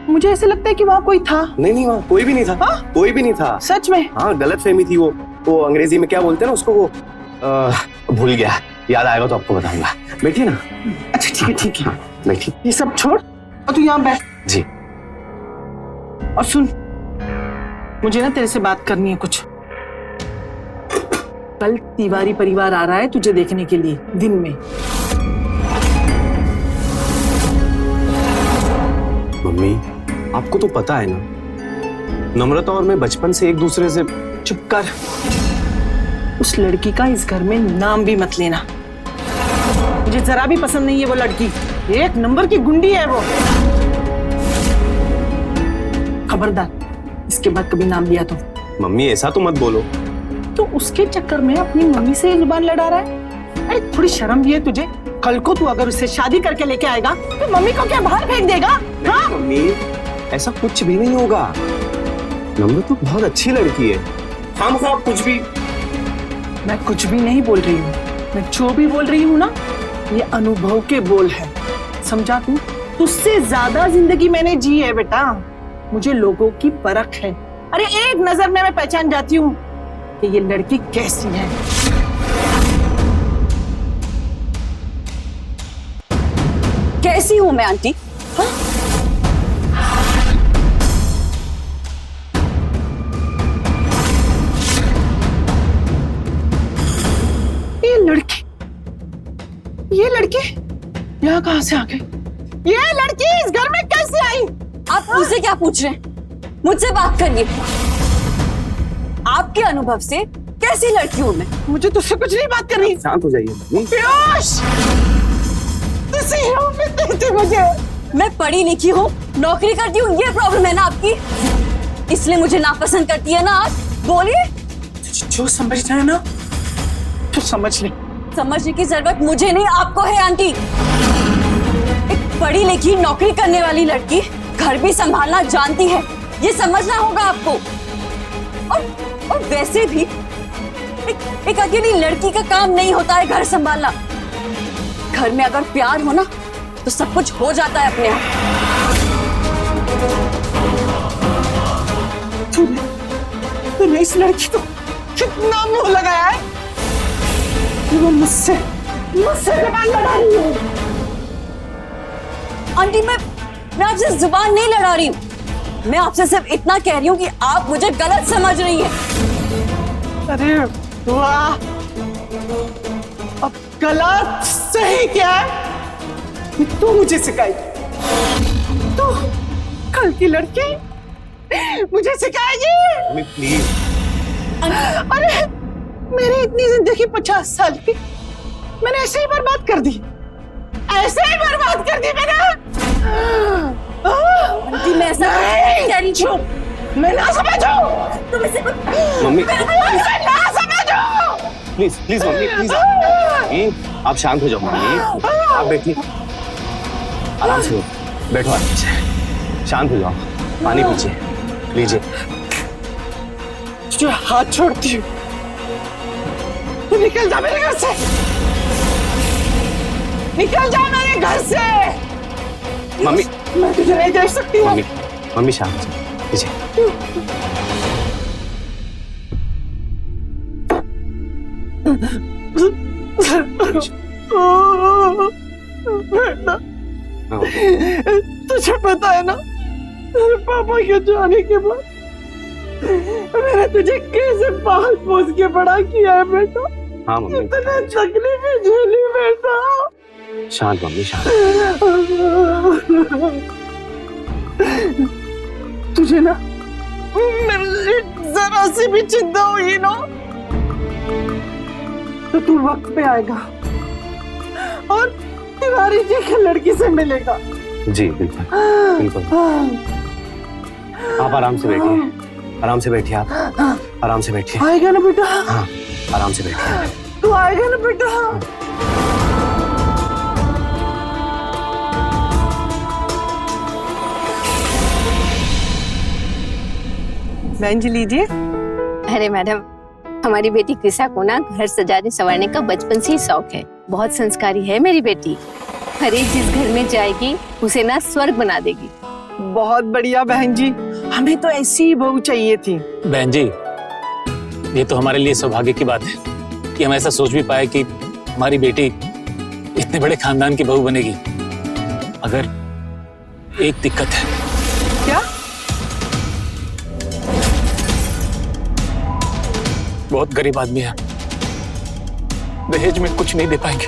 मुझे ऐसे लगता है कि वहाँ कोई था। नहीं माँ, कोई भी नहीं था। हाँ? कोई भी नहीं था। सच में? हाँ, गलत फहमी थी वो अंग्रेजी में क्या बोलते हैं ना उसको, वो भूल गया, याद आएगा तो आपको बताऊंगा। बैठिए ना। अच्छा ठीक है ठीक है। हाँ, बैठिए। ये सब छोड़ और तू यहाँ बैठ। जी। और सुन, मुझे ना तेरे से बात करनी है कुछ। कल तिवारी परिवार आ रहा है तुझे देखने के लिए दिन में। मम्मी, आपको तो पता है ना, नम्रता और मैं बचपन से एक दूसरे से। चुप कर, उस लड़की का इस घर में नाम भी मत लेना। मुझे जरा भी पसंद नहीं है वो लड़की, एक नंबर की गुंडी है वो। खबरदार, इसके बाद कभी नाम लिया तो। मम्मी ऐसा तो मत बोलो। तो उसके चक्कर में अपनी मम्मी से जुबान लड़ा रहा है। अरे थोड़ी शर्म भी है तुझे? कल को तू अगर उससे शादी करके लेके आएगा तो मम्मी को क्या बाहर फेंक देगा? हाँ? मम्मी, ऐसा कुछ भी नहीं होगा। नम्रता तो बहुत अच्छी लड़की है। हम सब कुछ भी। मैं कुछ भी नहीं बोल रही हूँ, मैं जो भी बोल रही हूँ ना, ये अनुभव के बोल है, समझा तू? तुझसे ज्यादा जिंदगी मैंने जी है बेटा, मुझे लोगों की परख है। अरे एक नजर में मैं पहचान जाती हूँ कि ये लड़की कैसी है। कैसी हूं मैं आंटी? हाँ? ये लड़की यहाँ कहाँ से आ गई? ये लड़की इस घर में कैसे आई? आप मुझसे क्या पूछ रहे हैं? मुझसे बात करिए। आपके अनुभव से कैसी लड़की हूं मैं? मुझे तुझसे कुछ नहीं बात करनी। शांत हो जाइए मम्मी। पीयूष, मुझे मैं पढ़ी लिखी हूँ, नौकरी करती हूँ, ये प्रॉब्लम है ना आपकी? इसलिए मुझे नापसंद करती है ना आप? बोलिए। जो समझना है ना तो समझ ले। समझने की जरूरत मुझे नहीं, आपको है आंटी। एक पढ़ी लिखी नौकरी करने वाली लड़की घर भी संभालना जानती है, ये समझना होगा आपको। और वैसे भी एक अकेली लड़की का काम नहीं होता है घर संभालना। घर में अगर प्यार हो ना तो सब कुछ हो जाता है अपने आप। तूने इस लड़की को कितना मुंह लगाया है? वो मुझसे जुबान लड़ा रही है। आंटी मैं आपसे जुबान नहीं लड़ा रही हूँ, मैं आपसे सिर्फ इतना कह रही हूँ कि आप मुझे गलत समझ रही हैं। अरे वाह, अब गलत सही क्या है तू मुझे सिखाई। तू कल की लड़की मुझे सिखाएगी? Mummy please. अरे मेरी इतनी जिंदगी 50 साल की मैंने ऐसे ही बर्बाद कर दी, ऐसे ही बर्बाद कर दी मैंने। जी मैं ऐसा नहीं कह रही हूँ। मैं ना समझो, तुम इसे मम्मी मैं ना समझो। प्लीज प्लीज मम्मी प्लीज, आप शांत हो जाओ मम्मी। आप बैठिए, आराम से बैठो, आराम से शांत हो जाओ, पानी पीजिए, लीजिए। जो हाथ छोड़ती हूँ तू निकल जा मेरे घर से, निकल जा मेरे घर से। मम्मी मैं तुझे नहीं देख सकती हूँ। मम्मी मम्मी शांत हो जाओ, लीजिए। बेटा, तुझे पता है ना पापा के जाने के बाद मैंने तुझे कैसे पाल पोस के बड़ा किया है बेटा। हाँ मम्मी, इतने तकलीफें झेली बेटा। शांत मम्मी शांत। तुझे ना मेरी जरा सी भी चिंता हुई ना तो तू वक्त पे आएगा और तिवारी जी की लड़की से मिलेगा। जी बिल्कुल बिल्कुल। आप आराम से बैठिए, आराम से बैठिए, आप आराम से बैठिए। आएगा ना बेटा? हाँ आराम से बैठिए। तू आएगा ना बेटा? बहन जी लीजिए। अरे मैडम, हमारी बेटी कृषा को ना घर सजाने संवारने का बचपन से ही शौक है। बहुत संस्कारी है मेरी बेटी। अरे जिस घर में जाएगी उसे ना स्वर्ग बना देगी। बहुत बढ़िया बहन जी, हमें तो ऐसी ही बहू चाहिए थी। बहन जी, ये तो हमारे लिए सौभाग्य की बात है कि हम ऐसा सोच भी पाए कि हमारी बेटी इतने बड़े खानदान की बहू बनेगी। अगर एक दिक्कत है। क्या? बहुत गरीब आदमी है, दहेज में कुछ नहीं दे पाएंगे।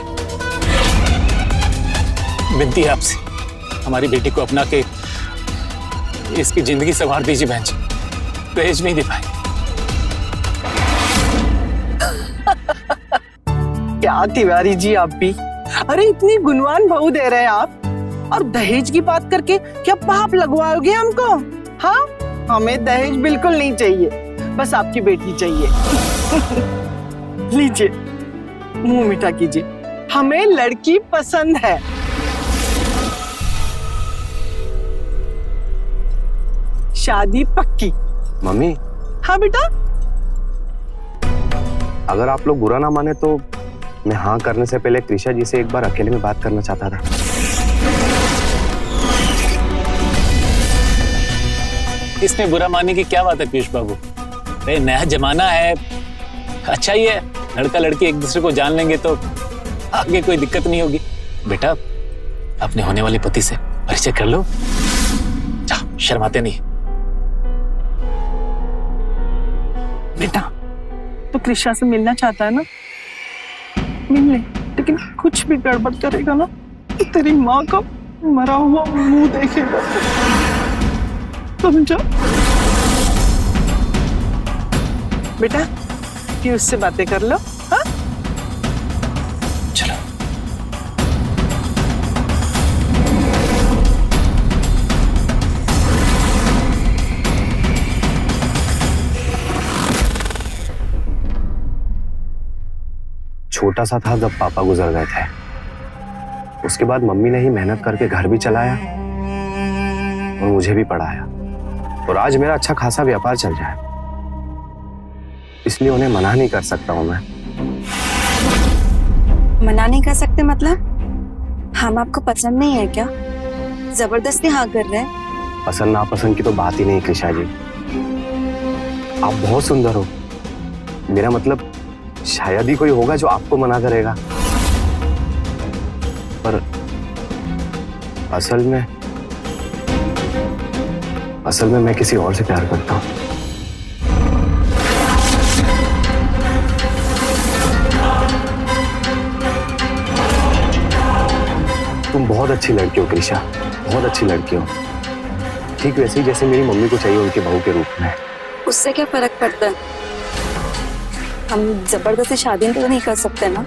विनती है आपसे, हमारी बेटी को अपना के इसकी जिंदगी संवार दीजिए बहन जी, दहेज नहीं दे पाएंगे। क्या तिवारी जी आप भी, अरे इतनी गुणवान बहू दे रहे हैं आप और दहेज की बात करके क्या पाप लगवाओगे हमको? हाँ, हमें दहेज बिल्कुल नहीं चाहिए, बस आपकी बेटी चाहिए। लीजिए, मुंह मीठा कीजिए, हमें लड़की पसंद है। शादी पक्की। मम्मी। हाँ बेटा। अगर आप लोग बुरा ना माने तो मैं हाँ करने से पहले कृषा जी से एक बार अकेले में बात करना चाहता था। इसमें बुरा मानने की क्या बात है पीयूष बाबू? अरे नया जमाना है, अच्छा ही है, लड़का लड़की एक दूसरे को जान लेंगे तो आगे कोई दिक्कत नहीं होगी। बेटा, अपने होने वाले पति से परिचय कर लो, जाओ, शर्माते नहीं। बेटा, तो कृषा से मिलना चाहता है ना, मिल ले, लेकिन कुछ भी गड़बड़ करेगा ना तो तेरी माँ का मरा हुआ मुंह देखेगा, समझा? बेटा, पीयूष से बातें कर लो। हाँ, चलो। छोटा सा था जब पापा गुजर गए थे, उसके बाद मम्मी ने ही मेहनत करके घर भी चलाया और मुझे भी पढ़ाया, और आज मेरा अच्छा खासा व्यापार चल रहा है, इसलिए उन्हें मना नहीं कर सकता हूं मैं। मना नहीं कर सकते मतलब? हम आपको पसंद नहीं है क्या? जबरदस्ती हाँ कर रहे हैं? पसंद नापसंद की तो बात ही नहीं कृषा जी, आप बहुत सुंदर हो, मेरा मतलब शायद ही कोई होगा जो आपको मना करेगा, पर असल में असल में मैं किसी और से प्यार करता हूँ। तुम बहुत अच्छी लड़की हो कृषा, बहुत अच्छी लड़की हो, ठीक वैसे ही जैसे मेरी मम्मी को चाहिए उनके बहू के रूप में। उससे क्या फर्क पड़ता है? हम जबरदस्ती शादी तो नहीं कर सकते ना।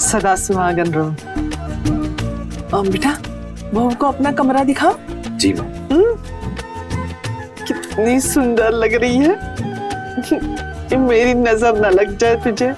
सदा सुहागन रहो। बेटा बहू को अपना कमरा दिखाओ। जी माँ। कितनी सुंदर लग रही है कि मेरी नजर न लग जाए तुझे।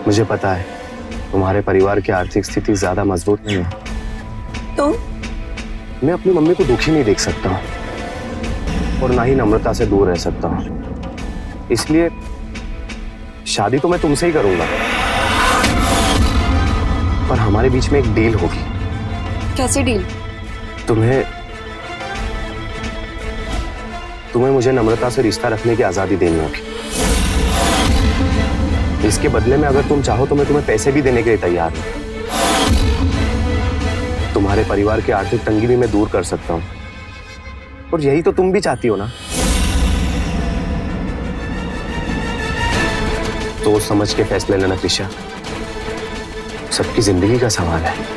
मुझे पता है तुम्हारे परिवार की आर्थिक स्थिति ज्यादा मजबूत नहीं है, तो मैं अपनी मम्मी को दुखी नहीं देख सकता हूँ और ना ही नम्रता से दूर रह सकता हूँ। इसलिए शादी तो मैं तुमसे ही करूंगा, पर हमारे बीच में एक डील होगी। कैसे डील? तुम्हें मुझे नम्रता से रिश्ता रखने की आजादी देनी होगी। इसके बदले में अगर तुम चाहो तो मैं तुम्हें पैसे भी देने के लिए तैयार हूं। तुम्हारे परिवार की आर्थिक तंगी भी मैं दूर कर सकता हूं, और यही तो तुम भी चाहती हो ना। तो समझ के फैसले लेना कृषा, सबकी जिंदगी का सवाल है।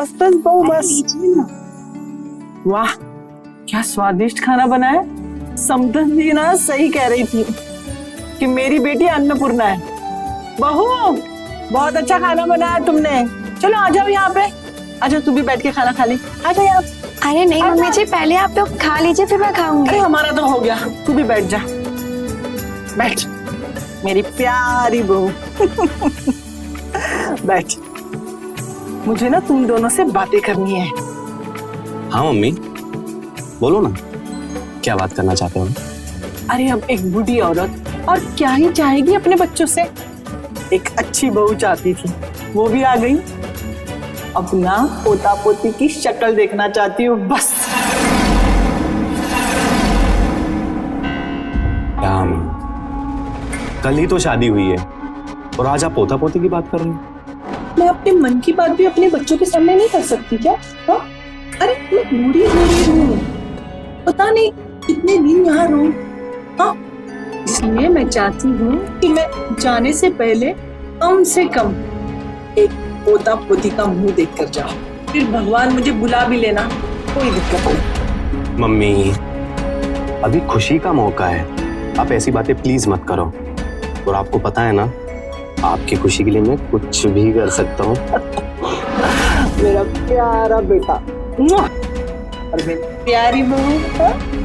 बस बस बहू बस। वाह क्या स्वादिष्ट खाना बना है। समधन जी ना सही कह रही थी कि मेरी बेटी अन्नपूर्णा है। बहू बहुत अच्छा खाना बनाया तुमने। चलो आ जाओ यहाँ पे, अच्छा तू भी बैठ के खाना खा ले। आ जाओ यहाँ। अरे नहीं मम्मी जी, पहले आप लोग खा लीजिए फिर मैं खाऊंगी। अरे हमारा तो हो गया, तू भी बैठ जा। बैठ मेरी प्यारी बहू। बैठ, मुझे ना तुम दोनों से बातें करनी है। हाँ मम्मी बोलो ना, क्या बात करना चाहते हो? अरे अब एक बूढ़ी औरत और क्या ही चाहेगी अपने बच्चों से। एक अच्छी बहू चाहती थी, वो भी आ गई। अब ना पोता पोती की शक्ल देखना चाहती हूँ बस। क्या मम्मी, कल ही तो शादी हुई है और आज आप पोता पोती की बात कर रहे हो? मैं अपने मन की बात भी अपने बच्चों के सामने नहीं कर सकती क्या? हाँ? अरे मैं बूढ़ी हो रही हूँ, पता नहीं कितने दिन यहाँ रहूं। हाँ? इसलिए मैं चाहती हूँ कि मैं जाने से पहले कम से कम एक पोता पोती का मुंह देख कर जाओ, फिर भगवान मुझे बुला भी लेना, कोई दिक्कत नहीं। मम्मी अभी खुशी का मौका है, आप ऐसी बातें प्लीज मत करो। और आपको पता है ना, आपकी खुशी के लिए मैं कुछ भी कर सकता हूँ। मेरा प्यारा बेटा और मेरी प्यारी बहू।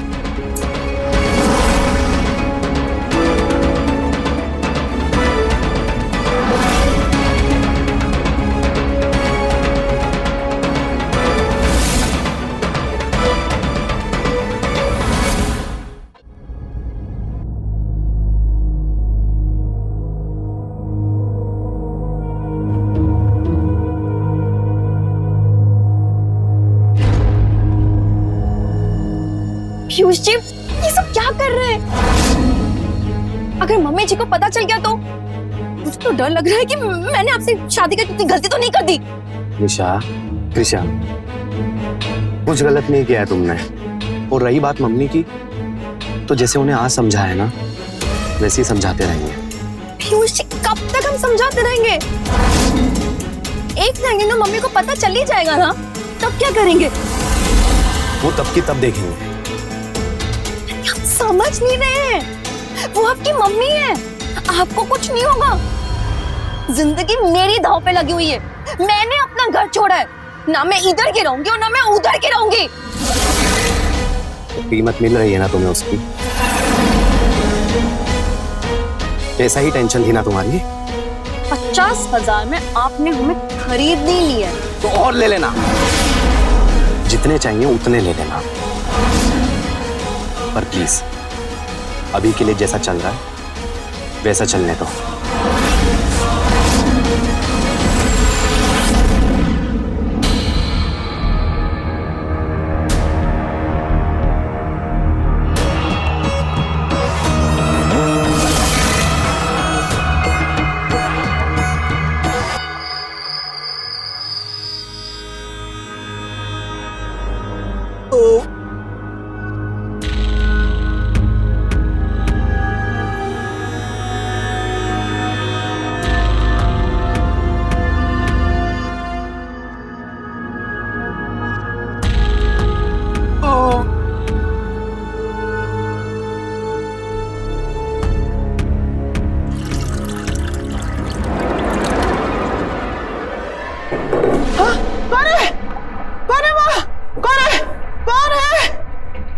पीयूष जी ये सब क्या कर रहे हैं? अगर मम्मी जी को पता चल गया तो मुझे तो डर लग रहा है कि मैंने आपसे शादी करके इतनी गलती तो नहीं कर दी। निशा, कृषा, कुछ गलत नहीं किया है तुमने। और रही बात मम्मी की, तो जैसे उन्हें आज समझाया ना वैसे ही समझाते रहेंगे। पीयूष जी कब तक हम समझाते रहेंगे? एक ना मम्मी को पता चल ही जाएगा ना, तब क्या करेंगे? वो तब की तब देखेंगे। समझ नहीं रहे हैं, वो आपकी मम्मी है, आपको कुछ नहीं होगा। जिंदगी मेरी दांव पे लगी हुई है, मैंने अपना घर छोड़ा है, ना मैं इधर की रहूंगी और ना मैं उधर की रहूंगी। कीमत मिल रही है ना तुम्हें उसकी? ऐसा ही टेंशन थी ना तुम्हारी? 50,000 में आपने हमें खरीद नहीं लिया तो और ले लेना, जितने चाहिए उतने ले लेना। पर प्लीज अभी के लिए जैसा चल रहा है वैसा चलने दो।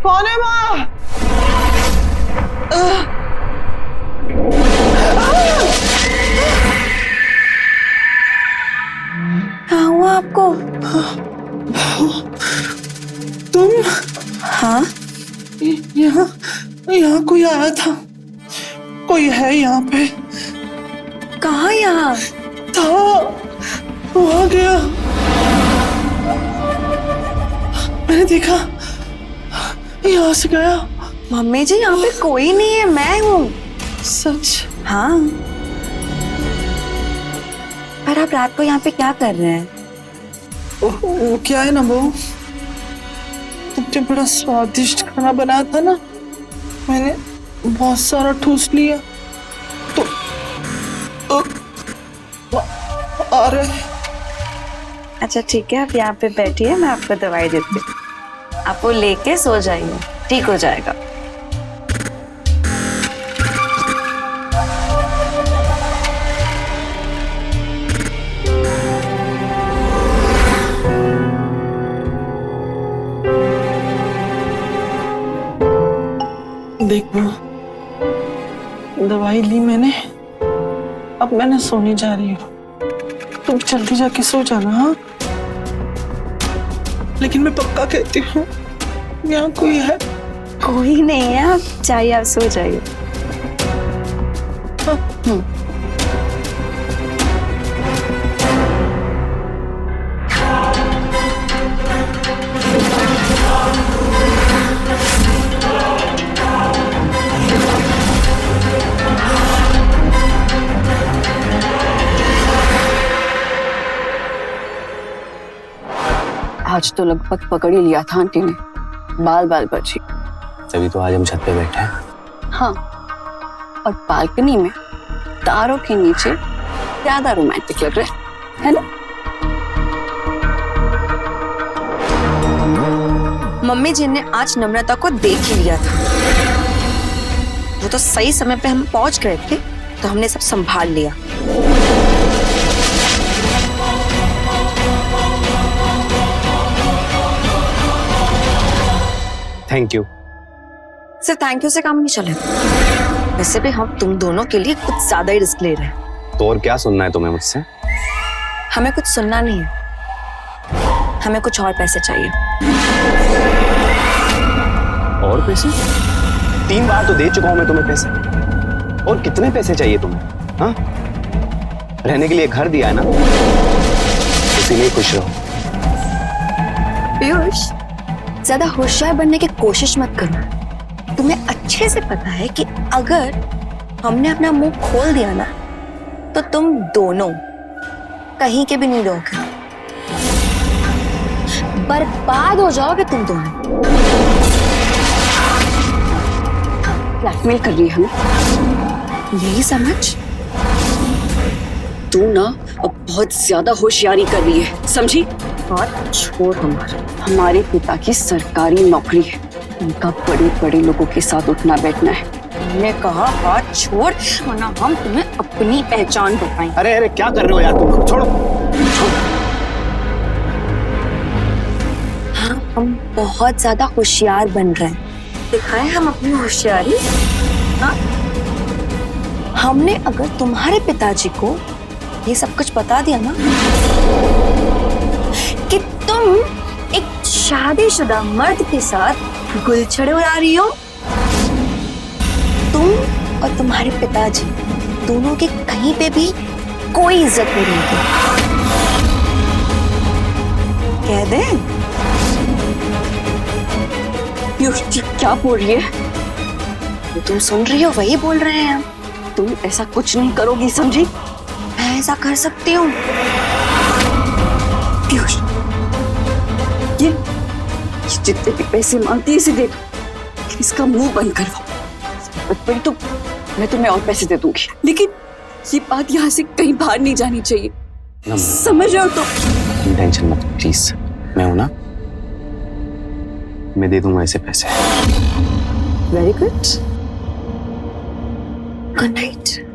कौन है माँ? क्या हुआ आपको? तुम? हाँ यहाँ कोई आया था, कोई है यहाँ पे? कहाँ यहाँ? था, वो आ गया, मैंने देखा, यहाँ से गया। मम्मी जी यहाँ पे कोई नहीं है, मैं हूँ। सच? हाँ। पर आप रात को यहाँ पे क्या कर रहे हैं? वो क्या है ना बहू, तुमने बड़ा स्वादिष्ट खाना बनाया था ना, मैंने बहुत सारा ठूस लिया, तो आ रहे अच्छा ठीक है, आप यहाँ पे बैठिए, मैं आपको दवाई देती हूँ। आप वो लेके सो जाइए, ठीक हो जाएगा। देखो, दवाई ली मैंने, अब मैंने सोने जा रही हूँ। तुम जल्दी जाके सो जाना। हाँ, लेकिन मैं पक्का कहती हूँ यहाँ कोई है। कोई नहीं है, आप चाहिए आप सो जाइए। आज तो लगभग पकड़ ही लिया था आंटी ने, बाल बाल बची। तभी तो आज हम छत पे बैठे हैं। हाँ, और बालकनी में तारों के नीचे ज्यादा रोमांटिक लग रहा है ना? मम्मी जी ने आज नम्रता को देख ही लिया था। वो तो सही समय पे हम पहुंच गए थे, तो हमने सब संभाल लिया। Thank you. सिर्फ थैंक यू से काम नहीं चलेगा। वैसे भी हम तुम दोनों के लिए कुछ ज्यादा ही रिस्क ले रहे हैं। तो और क्या सुनना है तुम्हें मुझसे? हमें कुछ सुनना नहीं है, हमें कुछ और पैसे चाहिए। और पैसे? 3 बार तो दे चुका हूं मैं तुम्हें पैसे। और कितने पैसे चाहिए तुम्हें? हाँ, रहने के लिए घर दिया है ना, इसीलिए खुश रहो। पीयूष, ज्यादा होशियार बनने की कोशिश मत करना। तुम्हें अच्छे से पता है कि अगर हमने अपना मुंह खोल दिया ना, तो तुम दोनों कहीं के भी नहीं रहोगे, बर्बाद हो जाओगे तुम दोनों। ब्लैकमेल कर रही है हमें, यही समझ। तू ना अब बहुत ज्यादा होशियारी कर रही है, समझी? हाथ छोड़ हमारे पिता की सरकारी नौकरी है, उनका बड़े बड़े लोगों के साथ उठना बैठना है। मैंने कहा हाथ छोड़, वरना हम तुम्हें अपनी पहचान बताएंगे। अरे अरे क्या कर रहे हो यार तुम? छोड़ो। हाँ, हम बहुत ज्यादा होशियार बन रहे हैं। दिखाएं हम अपनी होशियारी। हाँ, हमने अगर तुम्हारे पिताजी को ये सब कुछ बता दिया ना कि तुम एक शादीशुदा मर्द के साथ गुलछड़े उड़ा रही हो, तुम और तुम्हारे पिताजी दोनों की कहीं पे भी कोई इज्जत नहीं रहेगी। कह दे। ये क्या बोल रही है? तो तुम सुन रही हो, वही बोल रहे हैं हम। तुम ऐसा कुछ नहीं करोगी, समझी? मैं ऐसा कर सकती हूँ। पीयूष, ये जितने भी पैसे मांगती है इसे दे दो, इसका मुंह बंद करवाओ। बड़ी तो मैं तुम्हें और पैसे दे दूंगी, लेकिन ये बात यहाँ से कहीं बाहर नहीं जानी चाहिए, समझ रहे हो? तो टेंशन मत प्लीज, मैं हूं ना, मैं दे दूंगा ऐसे पैसे। Very good, good night.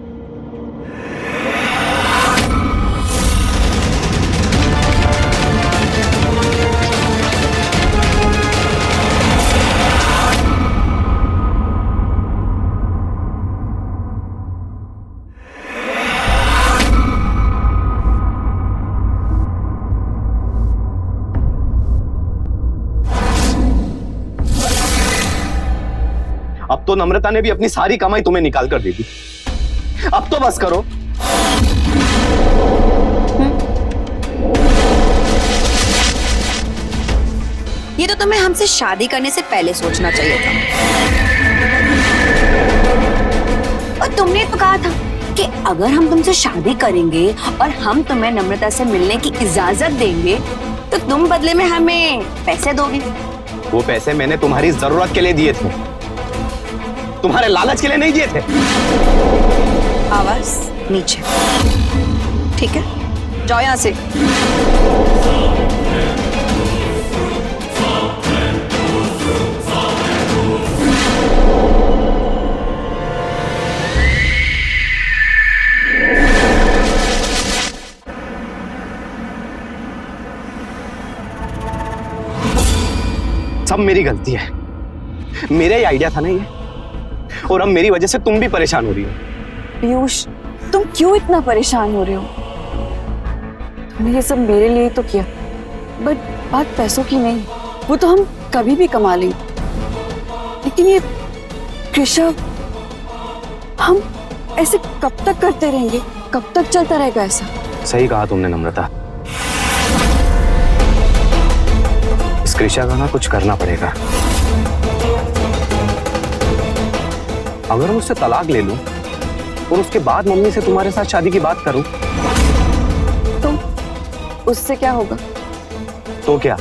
अब तो नम्रता ने भी अपनी सारी कमाई तुम्हें निकाल कर दे दी। अब तो बस करो। ये तो तुम्हें हमसे शादी करने से पहले सोचना चाहिए था। और तुमने तो कहा था कि अगर हम तुमसे शादी करेंगे और हम तुम्हें नम्रता से मिलने की इजाजत देंगे, तो तुम बदले में हमें पैसे दोगे। वो पैसे मैंने तुम्हारी जरूरत के लिए दिए थे, तुम्हारे लालच के लिए नहीं दिए थे। आवाज नीचे, ठीक है? जाओ यहाँ से। सब मेरी गलती है, मेरा ही आइडिया था ना ये, और अब मेरी वजह से तुम भी परेशान हो रही हो। पीयूष, तुम क्यों इतना परेशान हो रहे हो? तुमने ये सब मेरे लिए तो किया, बट बात पैसों की नहीं, वो तो हम कभी भी कमा लेंगे। लेकिन ये कृषा, हम ऐसे कब तक करते रहेंगे? कब तक चलता रहेगा ऐसा? सही कहा तुमने नम्रता, इस कृषा का ना कुछ करना पड़ेगा। अगर मैं उससे तलाक ले लूं और उसके बाद मम्मी से तुम्हारे साथ शादी की बात करूं तो उससे क्या होगा? तो क्या,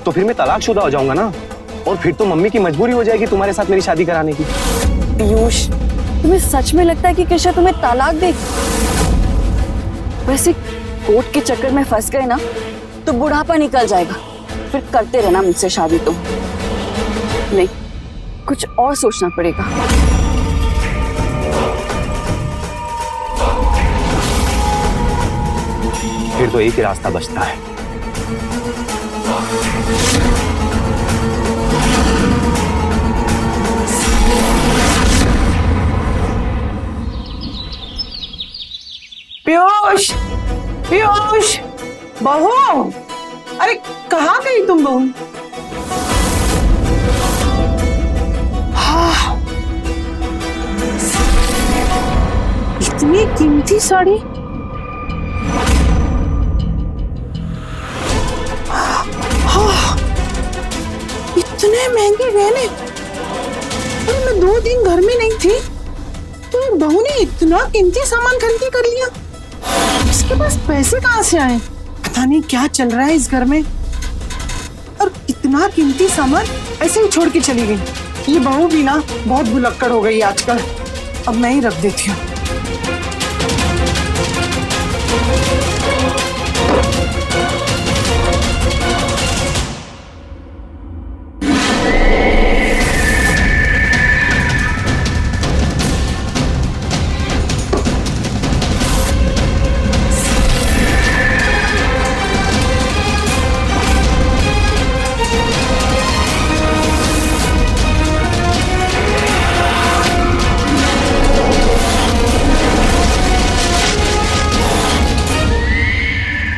तो फिर मैं तलाकशुदा हो जाऊंगा ना, और फिर तो मम्मी की मजबूरी हो जाएगी तुम्हारे साथ मेरी शादी कराने की। पीयूष, तुम्हें सच में लगता है कि कृषा तुम्हें तलाक देगी? वैसे कोर्ट के चक्कर में फंस गए ना तो बुढ़ापा निकल जाएगा, फिर करते रहना मुझसे शादी। तो नहीं, कुछ और सोचना पड़ेगा। फिर तो एक ही रास्ता बचता है। पीयूष, पीयूष, बहू, अरे कहाँ गई तुम बहू? हाँ, इतनी कीमती साड़ी, हाँ, इतने महंगे गहने। अरे मैं 2 दिन घर में नहीं थी तो बहू ने इतना कीमती सामान खरीदी कर लिया। इसके पास पैसे कहाँ से आए? पता नहीं क्या चल रहा है इस घर में, और इतना कीमती सामान ऐसे ही छोड़ के चली गई। ये बहू भी ना बहुत भुलक्कड़ हो गई आजकल। अब मैं ही रख देती हूँ।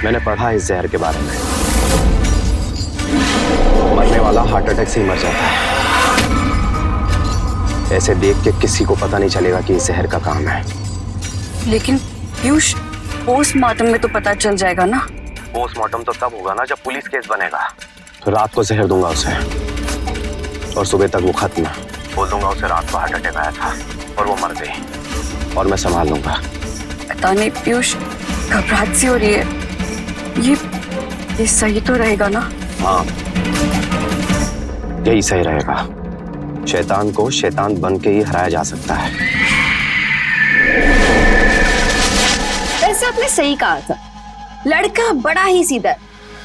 मैंने पढ़ा इस जहर के बारे में, मरने वाला हार्ट अटैक से ही मर जाता है। ऐसे देख के किसी को पता नहीं चलेगा कि इस जहर का काम है। लेकिन पीयूष, पोस्टमार्टम में तो पता चल जाएगा ना। पोस्टमार्टम तो तब होगा ना जब पुलिस केस बनेगा। तो रात को जहर दूंगा उसे, और सुबह तक वो खत्म। बोल दूंगा उसे रात को हार्ट अटैक आया था और वो मर गई, और मैं संभाल लूंगा। पता नहीं पीयूष, घबराहट सी हो रही है। ये सही तो रहेगा ना? हाँ, यही सही रहेगा। शैतान को शैतान बन के ही हराया जा सकता है। वैसे आपने सही कहा था, लड़का बड़ा ही सीधा है,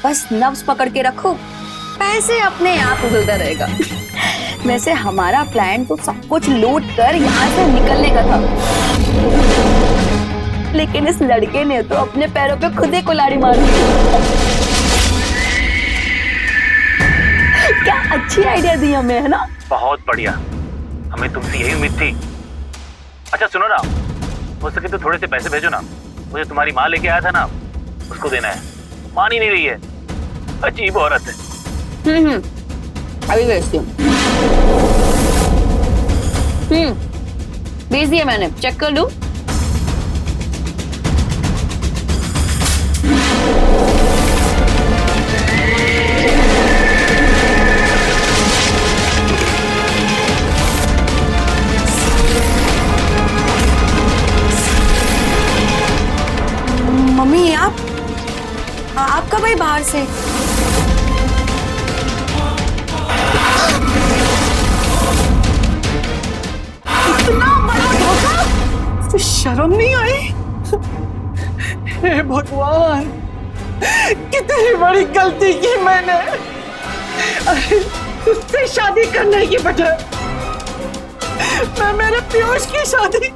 बस नब्ज पकड़ के रखो, पैसे अपने आप उगलता रहेगा। वैसे हमारा प्लान तो सब कुछ लूट कर यहाँ से निकलने का था, लेकिन इस लड़के ने तो अपने पैरों पे खुद ही कुल्हाड़ी मार दी। क्या अच्छी आइडिया दी हमें, है ना? बहुत बढ़िया, हमें तुमसे यही उम्मीद थी। अच्छा सुनो ना, हो सके तो थोड़े से पैसे भेजो ना, मुझे तुम्हारी माँ लेके आया था ना, उसको देना है। मान ही नहीं रही है, अजीब औरत है। अभी भेजती हूँ। भेज दिया मैंने, चेक कर लूं। मम्मी, आप कब आई बाहर से? इतना बड़ा धोखा! तो शर्म नहीं आई? हे भगवान, कितनी बड़ी गलती की मैंने। अरे उससे शादी करने की बजाय मैं मेरे पीयूष की शादी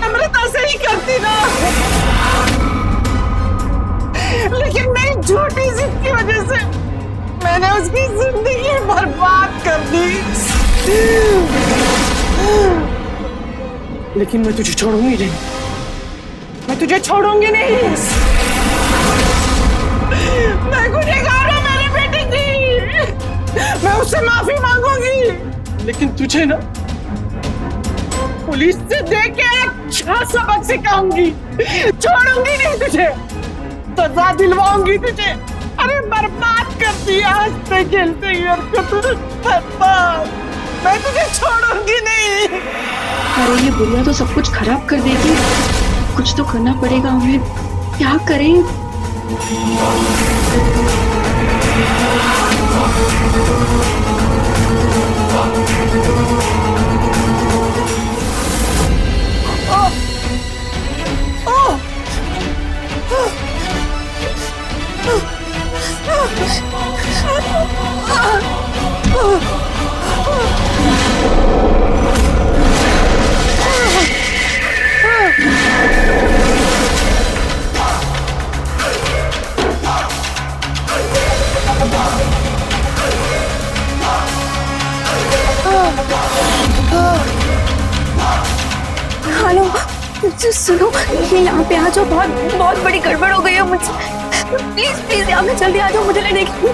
अमृता से ही करती ना। लेकिन मेरी झूठी जिद की वजह से मैंने उसकी जिंदगी बर्बाद कर दी। लेकिन मैं तुझे छोड़ूंगी नहीं, मैं तुझे छोड़ूंगी नहीं। मैं गुनहगार हूं मेरे बेटे की, मैं उससे माफी मांगूंगी, लेकिन तुझे ना पुलिस से देख के अच्छा सबक सिखाऊंगी। छोड़ूंगी नहीं तुझे, सजा दिलवाऊंगी तुझे। अरे बर्बाद कर दिया हंसते खेलते तूने, बर्बाद। मैं तुझे छोड़ूंगी नहीं। अरे ये बुढ़िया तो सब कुछ खराब कर देगी, कुछ तो करना पड़ेगा हमें। क्या करें? हेलो, सुनो, ये यहाँ पे आ जाओ, बहुत बहुत बड़ी गड़बड़ हो गई है मुझसे। प्लीज प्लीज यहाँ पे जल्दी आ जाओ मुझे लेने के लिए।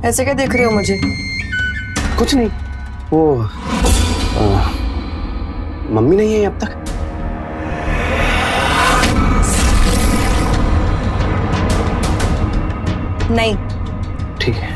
ऐसे क्या देख रहे हो मुझे? कुछ नहीं, वो मम्मी नहीं है अब तक। नहीं। ठीक है।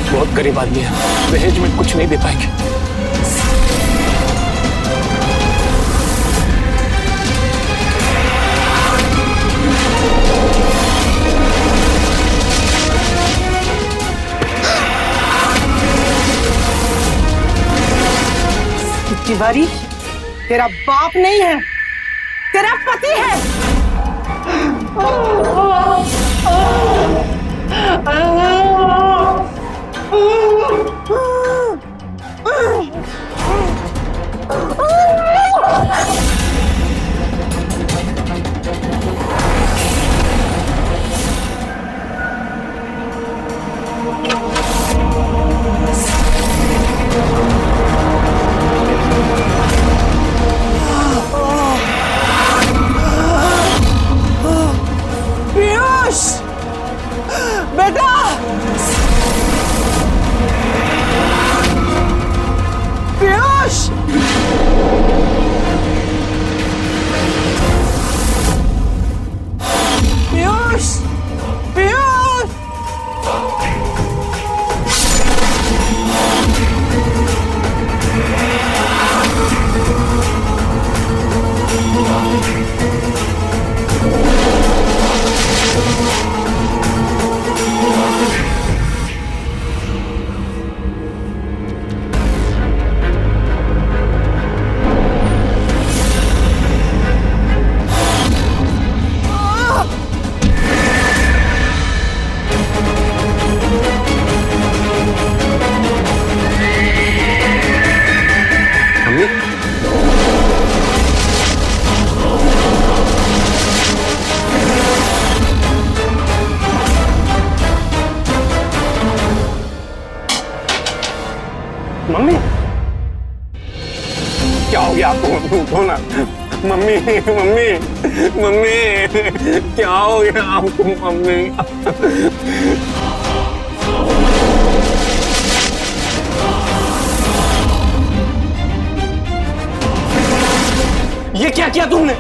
बहुत गरीब आदमी है, दहेज में कुछ नहीं दे पाएंगे। तिवारी, तेरा बाप नहीं है, तेरा पति है। पीयूष, उठो ना। मम्मी मम्मी मम्मी, क्या हो गया आपको मम्मी? ये क्या किया तुमने?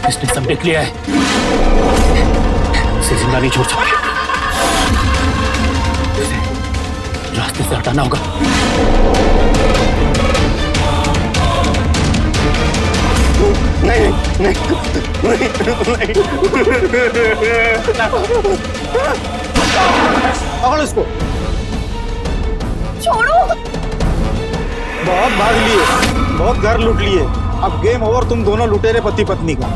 इसने सब देख लिया है, इसे जिंदा नहीं छोड़ सकते, इसे रास्ते से हटाना होगा। नहीं नहीं नहीं नहीं, पकड़ो इसको। छोड़ो। बहुत भाग लिए, बहुत घर लूट लिए, अब गेम ओवर, तुम दोनों लुटेरे पति पत्नी का।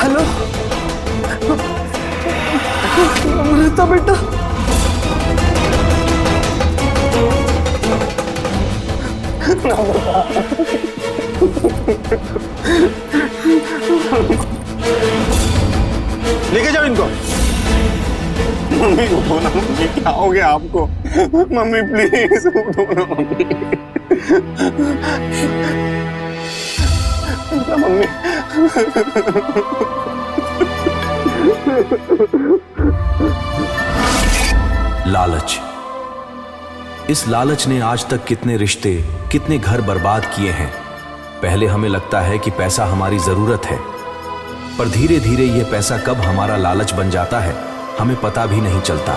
हेलो अमृता बेटा, लेके जाओ इनको। मम्मी उठो ना मम्मी, क्या हो गया आपको? मम्मी प्लीज उठो ना मम्मी। मम्मी लालच, इस लालच ने आज तक कितने रिश्ते, कितने घर बर्बाद किए हैं। पहले हमें लगता है कि पैसा हमारी जरूरत है, पर धीरे धीरे यह पैसा कब हमारा लालच बन जाता है हमें पता भी नहीं चलता,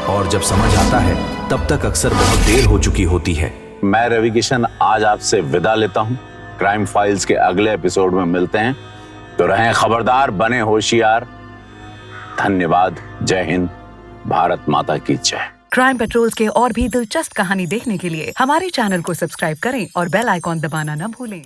और जब समझ आता है तब तक अक्सर बहुत देर हो चुकी होती है। मैं रवि किशन आज आपसे विदा लेता हूं। क्राइम फाइल्स के अगले एपिसोड में मिलते हैं, तो रहें खबरदार, बने होशियार। धन्यवाद। जय हिंद, भारत माता की जय। क्राइम पेट्रोल्स के और भी दिलचस्प कहानी देखने के लिए हमारे चैनल को सब्सक्राइब करें और बेल आइकॉन दबाना न भूलें।